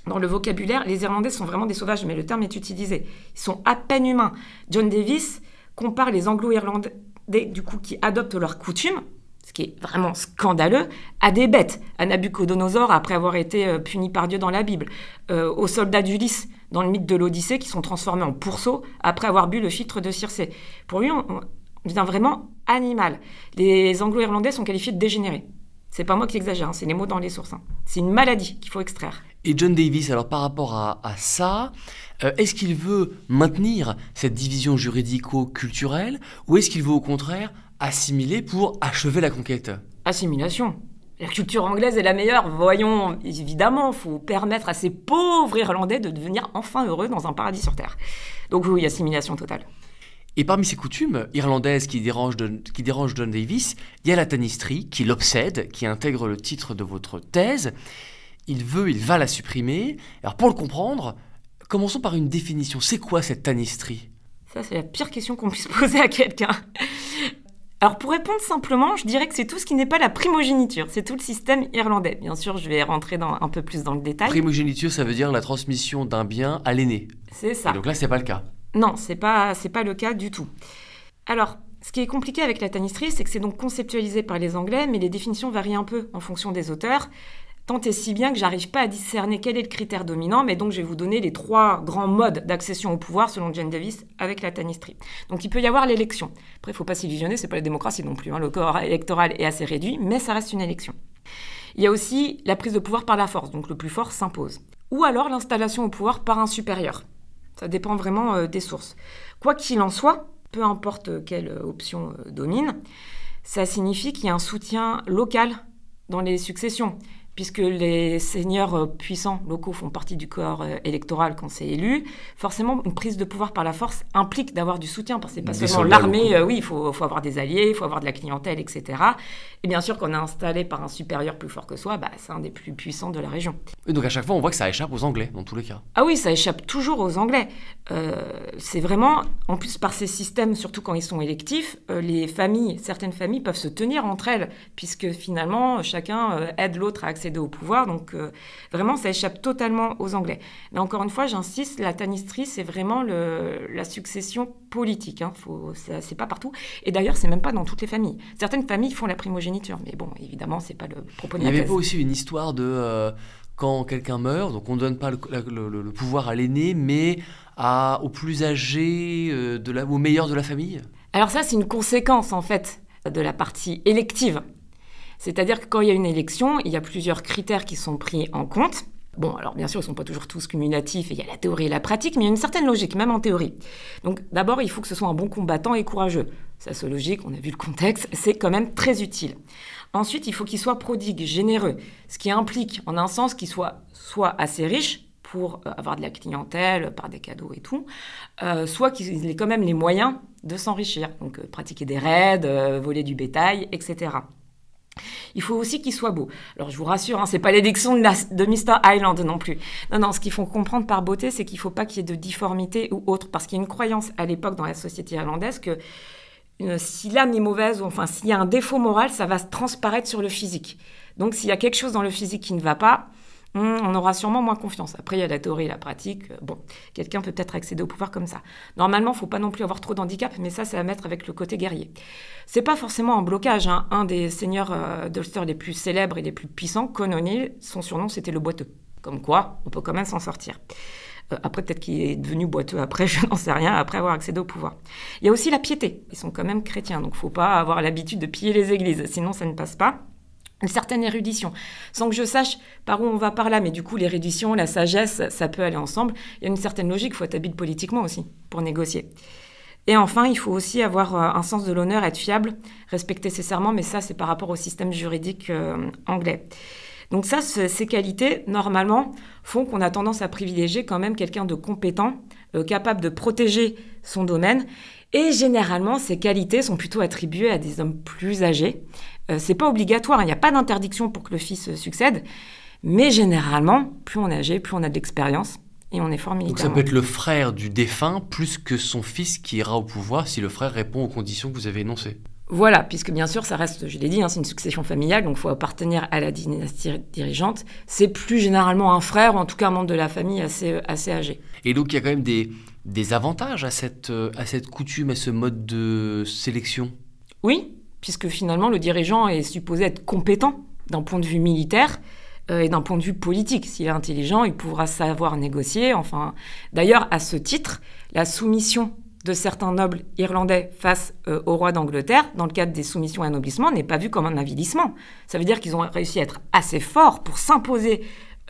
dans le vocabulaire, les Irlandais sont vraiment des sauvages, mais le terme est utilisé. Ils sont à peine humains. John Davis compare les Anglo-Irlandais, du coup, qui adoptent leurs coutumes, ce qui est vraiment scandaleux, à des bêtes. À Nabucodonosor, après avoir été puni par Dieu dans la Bible. Aux soldats d'Ulysse, dans le mythe de l'Odyssée, qui sont transformés en pourceaux après avoir bu le filtre de Circé. Pour lui, on devient vraiment animal. Les Anglo-Irlandais sont qualifiés de dégénérés. C'est pas moi qui exagère, hein, c'est les mots dans les sources. Hein. C'est une maladie qu'il faut extraire. Et John Davis, alors par rapport à ça, est-ce qu'il veut maintenir cette division juridico-culturelle ou est-ce qu'il veut au contraire assimiler pour achever la conquête ? Assimilation. La culture anglaise est la meilleure. Voyons, évidemment, il faut permettre à ces pauvres Irlandais de devenir enfin heureux dans un paradis sur Terre. Donc oui, assimilation totale. Et parmi ces coutumes irlandaises qui dérangent John Davis, il y a la tanistrie qui l'obsède, qui intègre le titre de votre thèse. Il va la supprimer. Alors pour le comprendre, commençons par une définition. C'est quoi cette tanistrie ? Ça, c'est la pire question qu'on puisse poser à quelqu'un. Alors pour répondre simplement, je dirais que c'est tout ce qui n'est pas la primogéniture. C'est tout le système irlandais. Bien sûr, je vais rentrer un peu plus dans le détail. Primogéniture, ça veut dire la transmission d'un bien à l'aîné. C'est ça. Et donc là, c'est pas le cas. Non, c'est pas le cas du tout. Alors, ce qui est compliqué avec la tanistrie, c'est que c'est donc conceptualisé par les Anglais, mais les définitions varient un peu en fonction des auteurs, tant et si bien que j'arrive pas à discerner quel est le critère dominant, mais donc je vais vous donner les 3 grands modes d'accession au pouvoir selon John Davis avec la tanistrie. Donc il peut y avoir l'élection. Après, il faut pas s'illusionner, c'est pas la démocratie non plus, hein. Le corps électoral est assez réduit, mais ça reste une élection. Il y a aussi la prise de pouvoir par la force, donc le plus fort s'impose. Ou alors l'installation au pouvoir par un supérieur. Ça dépend vraiment des sources. Quoi qu'il en soit, peu importe quelle option domine, ça signifie qu'il y a un soutien local dans les successions, puisque les seigneurs puissants locaux font partie du corps électoral quand c'est élu. Forcément, une prise de pouvoir par la force implique d'avoir du soutien, parce que c'est pas seulement l'armée. Oui, il faut avoir des alliés, il faut avoir de la clientèle, etc. Et bien sûr, quand on est installé par un supérieur plus fort que soi, c'est un des plus puissants de la région. Et donc à chaque fois, on voit que ça échappe aux Anglais, dans tous les cas. Ah oui, ça échappe toujours aux Anglais. C'est vraiment, en plus par ces systèmes, surtout quand ils sont électifs, certaines familles peuvent se tenir entre elles, puisque finalement, chacun aide l'autre à accéder au pouvoir, donc vraiment ça échappe totalement aux Anglais. Mais encore une fois, j'insiste, la tanistrie c'est vraiment la succession politique, hein. C'est pas partout, et d'ailleurs c'est même pas dans toutes les familles. Certaines familles font la primogéniture, mais bon, évidemment c'est pas le propos de la thèse. Il n'y avait pas aussi une histoire de quand quelqu'un meurt, donc on ne donne pas le pouvoir à l'aîné, mais au plus âgé, au meilleur de la famille ? Alors ça c'est une conséquence en fait de la partie élective. C'est-à-dire que quand il y a une élection, il y a plusieurs critères qui sont pris en compte. Bon, alors bien sûr, ils ne sont pas toujours tous cumulatifs, et il y a la théorie et la pratique, mais il y a une certaine logique, même en théorie. Donc d'abord, il faut que ce soit un bon combattant et courageux. Ça, c'est logique, on a vu le contexte, c'est quand même très utile. Ensuite, il faut qu'il soit prodigue, généreux, ce qui implique, en un sens, qu'il soit assez riche pour avoir de la clientèle, par des cadeaux et tout, soit qu'il ait quand même les moyens de s'enrichir, donc pratiquer des raids, voler du bétail, etc. Il faut aussi qu'il soit beau. Alors je vous rassure, hein, c'est pas l'élection de Mr. Island non plus. Non, ce qu'il faut comprendre par beauté, c'est qu'il faut pas qu'il y ait de difformité ou autre, parce qu'il y a une croyance à l'époque dans la société irlandaise que si l'âme est mauvaise, ou enfin s'il y a un défaut moral, ça va se transparaître sur le physique. Donc s'il y a quelque chose dans le physique qui ne va pas, on aura sûrement moins confiance. Après, il y a la théorie et la pratique. Bon, quelqu'un peut peut-être accéder au pouvoir comme ça. Normalement, il ne faut pas non plus avoir trop d'handicap, mais ça, c'est à mettre avec le côté guerrier. C'est pas forcément un blocage, hein. Un des seigneurs d'Ulster les plus célèbres et les plus puissants, Con O'Neill, son surnom, c'était le boiteux. Comme quoi, on peut quand même s'en sortir. Après, peut-être qu'il est devenu boiteux après, je n'en sais rien, après avoir accédé au pouvoir. Il y a aussi la piété. Ils sont quand même chrétiens, donc il ne faut pas avoir l'habitude de piller les églises, sinon ça ne passe pas. une certaine érudition, sans que je sache par où on va par là. Mais du coup, l'érudition, la sagesse, ça peut aller ensemble. Il y a une certaine logique, il faut être habile politiquement aussi pour négocier. Et enfin, il faut aussi avoir un sens de l'honneur, être fiable, respecter ses serments, mais ça, c'est par rapport au système juridique anglais. Donc ça, ces qualités, normalement, font qu'on a tendance à privilégier quand même quelqu'un de compétent, capable de protéger son domaine. Et généralement, ces qualités sont plutôt attribuées à des hommes plus âgés. C'est pas obligatoire, il n'y a pas d'interdiction pour que le fils succède, mais généralement, plus on est âgé, plus on a de l'expérience et on est fort militairement. Donc ça peut être le frère du défunt plus que son fils qui ira au pouvoir si le frère répond aux conditions que vous avez énoncées. Voilà, puisque bien sûr, ça reste, je l'ai dit, c'est une succession familiale, donc il faut appartenir à la dynastie dirigeante. C'est plus généralement un frère, ou en tout cas un membre de la famille assez âgé. Et donc il y a quand même des avantages à cette coutume, à ce mode de sélection. Oui, puisque finalement, le dirigeant est supposé être compétent d'un point de vue militaire et d'un point de vue politique. S'il est intelligent, il pourra savoir négocier. Enfin, d'ailleurs, à ce titre, la soumission de certains nobles irlandais face au roi d'Angleterre, dans le cadre des soumissions et anoblissements, n'est pas vue comme un avilissement. Ça veut dire qu'ils ont réussi à être assez forts pour s'imposer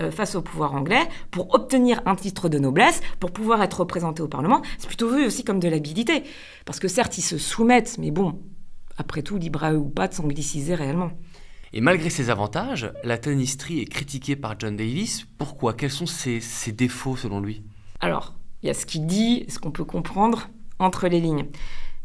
face au pouvoir anglais, pour obtenir un titre de noblesse, pour pouvoir être représentés au Parlement. C'est plutôt vu aussi comme de l'habilité. Parce que certes, ils se soumettent, mais bon, après tout, libre à eux ou pas de s'angliciser réellement. Et malgré ces avantages, la tanistrie est critiquée par John Davis. Pourquoi ? Quels sont ses défauts selon lui ? Alors, il y a ce qu'il dit, ce qu'on peut comprendre entre les lignes.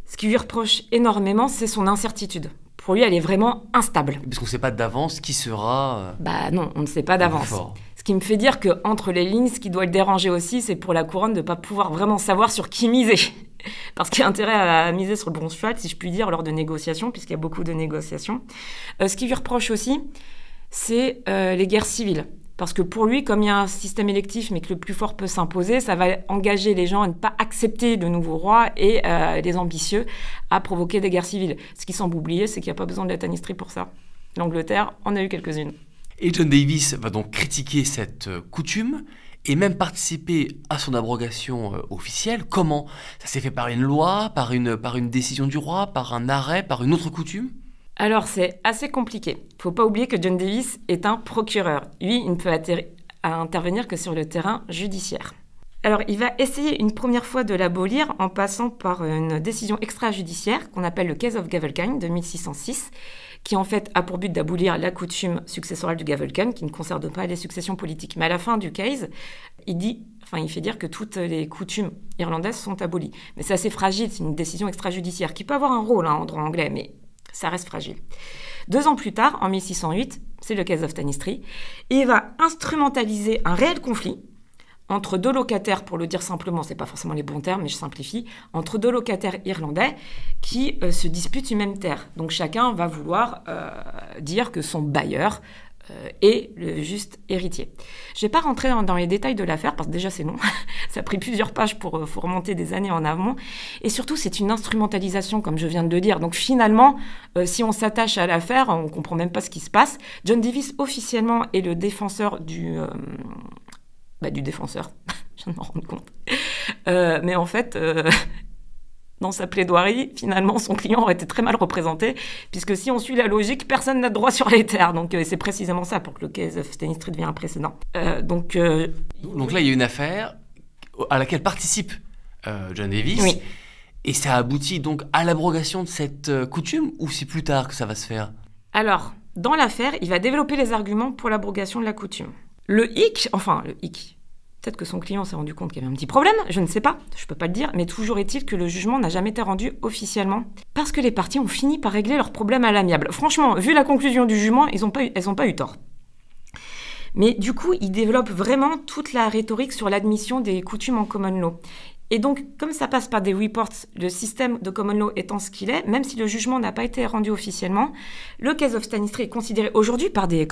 Ce qui lui reproche énormément, c'est son incertitude. Pour lui, elle est vraiment instable. Parce qu'on ne sait pas d'avance qui sera... Bah non, on ne sait pas d'avance. Ce qui me fait dire qu'entre les lignes, ce qui doit le déranger aussi, c'est pour la couronne de ne pas pouvoir vraiment savoir sur qui miser. Parce qu'il y a intérêt à miser sur le bon cheval, si je puis dire, lors de négociations, puisqu'il y a beaucoup de négociations. Ce qui lui reproche aussi, c'est les guerres civiles. Parce que pour lui, comme il y a un système électif, mais que le plus fort peut s'imposer, ça va engager les gens à ne pas accepter le nouveau roi et les ambitieux à provoquer des guerres civiles. Ce qui semble oublier, c'est qu'il n'y a pas besoin de la tanistrie pour ça. L'Angleterre en a eu quelques-unes. Et John Davis va donc critiquer cette coutume et même participer à son abrogation officielle. Comment ? Ça s'est fait par une loi, par une décision du roi, par un arrêt, par une autre coutume ? Alors, c'est assez compliqué. Il ne faut pas oublier que John Davis est un procureur. Lui, il ne peut intervenir que sur le terrain judiciaire. Alors, il va essayer une première fois de l'abolir en passant par une décision extrajudiciaire qu'on appelle le Case of Gavelkind de 1606, qui en fait a pour but d'abolir la coutume successorale du Gavelkind, qui ne concerne pas les successions politiques. Mais à la fin du case, il fait dire que toutes les coutumes irlandaises sont abolies. Mais c'est assez fragile, c'est une décision extrajudiciaire qui peut avoir un rôle en droit anglais, mais ça reste fragile. 2 ans plus tard, en 1608, c'est le Case of Tanistry, et il va instrumentaliser un réel conflit entre 2 locataires, pour le dire simplement, c'est pas forcément les bons termes, mais je simplifie, entre 2 locataires irlandais qui se disputent une même terre. Donc chacun va vouloir dire que son bailleur est le juste héritier. Je vais pas rentrer dans les détails de l'affaire, parce que déjà c'est long, ça a pris plusieurs pages pour remonter des années en amont, et surtout c'est une instrumentalisation, comme je viens de le dire. Donc finalement, si on s'attache à l'affaire, on comprend même pas ce qui se passe. John Davis, officiellement, est le défenseur du défenseur, je viens de m'en rendre compte. Mais en fait, dans sa plaidoirie, finalement, son client aurait été très mal représenté, puisque si on suit la logique, personne n'a de droit sur les terres. Donc c'est précisément ça pour que le Case of Tanistry devienne un précédent. Donc là, il y a une affaire à laquelle participe John Davis, oui. Et ça aboutit donc à l'abrogation de cette coutume, ou c'est plus tard que ça va se faire ? Alors, dans l'affaire, il va développer les arguments pour l'abrogation de la coutume. Le hic, peut-être que son client s'est rendu compte qu'il y avait un petit problème, je ne sais pas, je ne peux pas le dire, mais toujours est-il que le jugement n'a jamais été rendu officiellement, parce que les parties ont fini par régler leurs problèmes à l'amiable. Franchement, vu la conclusion du jugement, elles n'ont pas eu tort. Mais du coup, il développe vraiment toute la rhétorique sur l'admission des coutumes en common law. Et donc, comme ça passe par des reports, le système de common law étant ce qu'il est, même si le jugement n'a pas été rendu officiellement, le Case of Tanistry est considéré aujourd'hui par des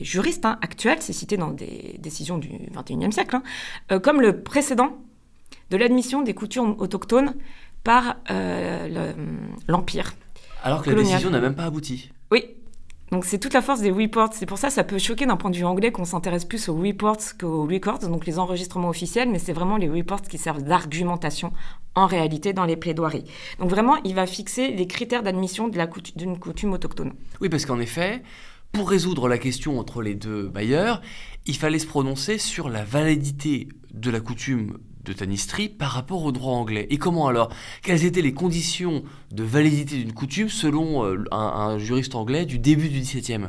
juristes actuels, c'est cité dans des décisions du XXIe siècle, comme le précédent de l'admission des coutumes autochtones par l'Empire. Alors que colonial. La décision n'a même pas abouti. Oui. Donc c'est toute la force des reports. C'est pour ça que ça peut choquer d'un point de vue anglais qu'on s'intéresse plus aux reports qu'aux records, donc les enregistrements officiels, mais c'est vraiment les reports qui servent d'argumentation en réalité dans les plaidoiries. Donc vraiment, il va fixer les critères d'admission d'une coutume autochtone. Oui, parce qu'en effet, Pour résoudre la question entre les deux bailleurs, il fallait se prononcer sur la validité de la coutume de Tanistry par rapport au droit anglais. Et comment alors? Quelles étaient les conditions de validité d'une coutume selon un juriste anglais du début du XVIIe?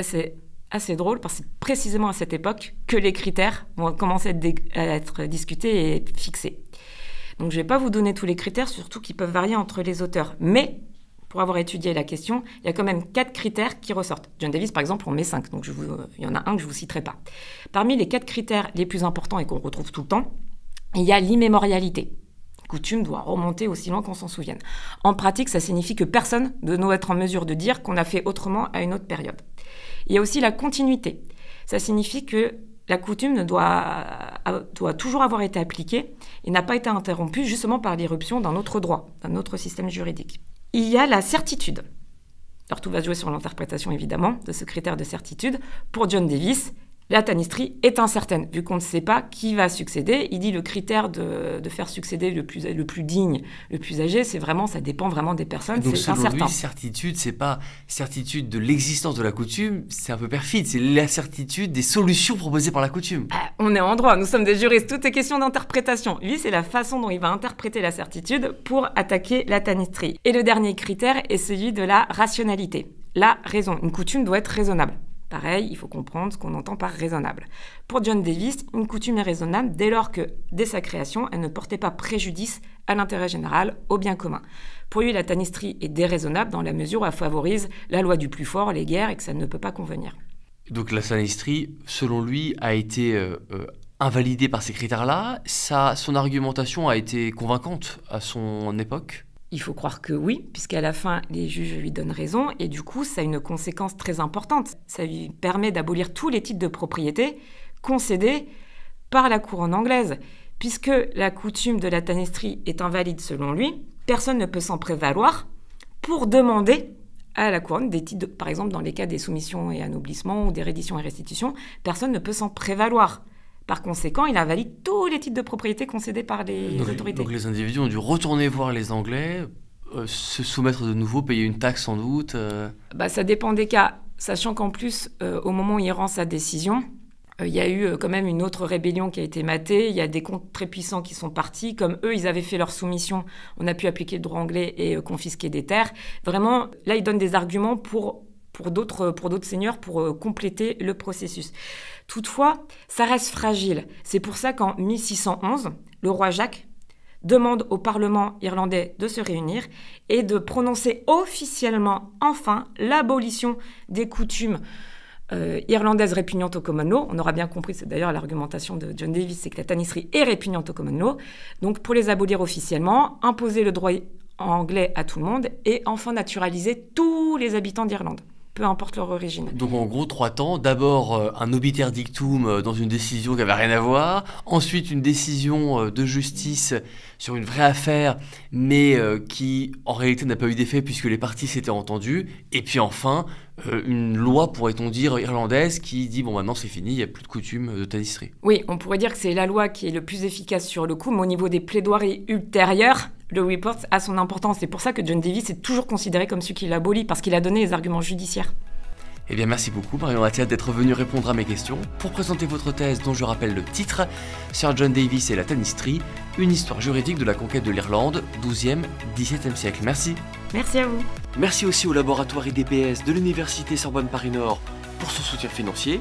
C'est assez drôle parce que c'est précisément à cette époque que les critères vont commencer à être discutés et fixés. Donc je ne vais pas vous donner tous les critères, surtout qui peuvent varier entre les auteurs. Mais pour avoir étudié la question, il y a quand même 4 critères qui ressortent. John Davies, par exemple, en met 5, donc il y en a un que je ne vous citerai pas. Parmi les 4 critères les plus importants et qu'on retrouve tout le temps, il y a l'immémorialité. La coutume doit remonter aussi loin qu'on s'en souvienne. En pratique, ça signifie que personne ne doit être en mesure de dire qu'on a fait autrement à une autre période. Il y a aussi la continuité. Ça signifie que la coutume doit toujours avoir été appliquée et n'a pas été interrompue justement par l'irruption d'un autre droit, d'un autre système juridique. Il y a la certitude. Alors tout va se jouer sur l'interprétation évidemment de ce critère de certitude. Pour John Davies, la Tanistry est incertaine, vu qu'on ne sait pas qui va succéder. Il dit le critère de faire succéder le plus digne, le plus âgé, ça dépend vraiment des personnes, donc, c'est incertain. Donc certitude, c'est pas certitude de l'existence de la coutume, c'est un peu perfide, c'est la certitude des solutions proposées par la coutume. On est en droit, nous sommes des juristes, tout est question d'interprétation. Lui, c'est la façon dont il va interpréter la certitude pour attaquer la Tanistry. Et le dernier critère est celui de la rationalité, la raison. Une coutume doit être raisonnable. Pareil, il faut comprendre ce qu'on entend par raisonnable. Pour John Davies, une coutume est raisonnable dès lors que, dès sa création, elle ne portait pas préjudice à l'intérêt général, au bien commun. Pour lui, la Tanistry est déraisonnable dans la mesure où elle favorise la loi du plus fort, les guerres, et que ça ne peut pas convenir. Donc la Tanistry, selon lui, a été invalidée par ces critères-là. Son argumentation a été convaincante à son époque? Il faut croire que oui, puisqu'à la fin, les juges lui donnent raison, et du coup, ça a une conséquence très importante. Ça lui permet d'abolir tous les titres de propriété concédés par la couronne anglaise. Puisque la coutume de la Tanistry est invalide selon lui, personne ne peut s'en prévaloir pour demander à la couronne des titres, par exemple dans les cas des soumissions et anoblissements ou des redditions et restitutions, personne ne peut s'en prévaloir. Par conséquent, il invalide tous les titres de propriété concédés par les autorités. Donc les individus ont dû retourner voir les Anglais, se soumettre de nouveau, payer une taxe sans doute Ça dépend des cas, sachant qu'en plus, au moment où il rend sa décision, il y a eu quand même une autre rébellion qui a été matée, il y a des comptes très puissants qui sont partis, comme eux, ils avaient fait leur soumission, on a pu appliquer le droit anglais et confisquer des terres. Vraiment, là, il donne des arguments pour d'autres seigneurs pour compléter le processus. Toutefois, ça reste fragile. C'est pour ça qu'en 1611, le roi Jacques demande au Parlement irlandais de se réunir et de prononcer officiellement, enfin, l'abolition des coutumes irlandaises répugnantes au common law. On aura bien compris, c'est d'ailleurs l'argumentation de John Davies, c'est que la Tanistry est répugnante au common law. Donc, pour les abolir officiellement, imposer le droit anglais à tout le monde et enfin naturaliser tous les habitants d'Irlande, peu importe leur origine. Donc en gros, 3 temps. D'abord, un obiter dictum dans une décision qui n'avait rien à voir. Ensuite, une décision de justice sur une vraie affaire, mais qui en réalité n'a pas eu d'effet puisque les parties s'étaient entendues. Et puis enfin, une loi, pourrait-on dire, irlandaise qui dit « bon, maintenant c'est fini, il n'y a plus de coutume de Tanistry ». Oui, on pourrait dire que c'est la loi qui est le plus efficace sur le coup, mais au niveau des plaidoiries ultérieures, le report a son importance. C'est pour ça que John Davies est toujours considéré comme celui qui l'abolit, parce qu'il a donné les arguments judiciaires. Eh bien, merci beaucoup, Marion Attiat, d'être venu répondre à mes questions. Pour présenter votre thèse, dont je rappelle le titre, Sir John Davies et la Tanistry, une histoire juridique de la conquête de l'Irlande, 12e, 17e siècle. Merci. Merci à vous. Merci aussi au laboratoire IDPS de l'Université Sorbonne Paris-Nord pour son soutien financier,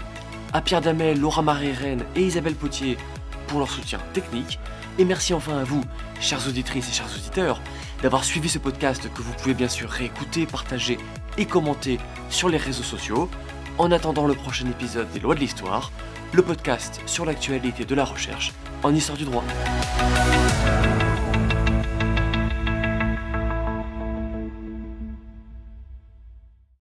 à Pierre Damel, Laura Marie-Rennes et Isabelle Potier pour leur soutien technique, et merci enfin à vous, chères auditrices et chers auditeurs, d'avoir suivi ce podcast que vous pouvez bien sûr réécouter, partager et commenter sur les réseaux sociaux. En attendant le prochain épisode des Lois de l'Histoire, le podcast sur l'actualité de la recherche en histoire du droit.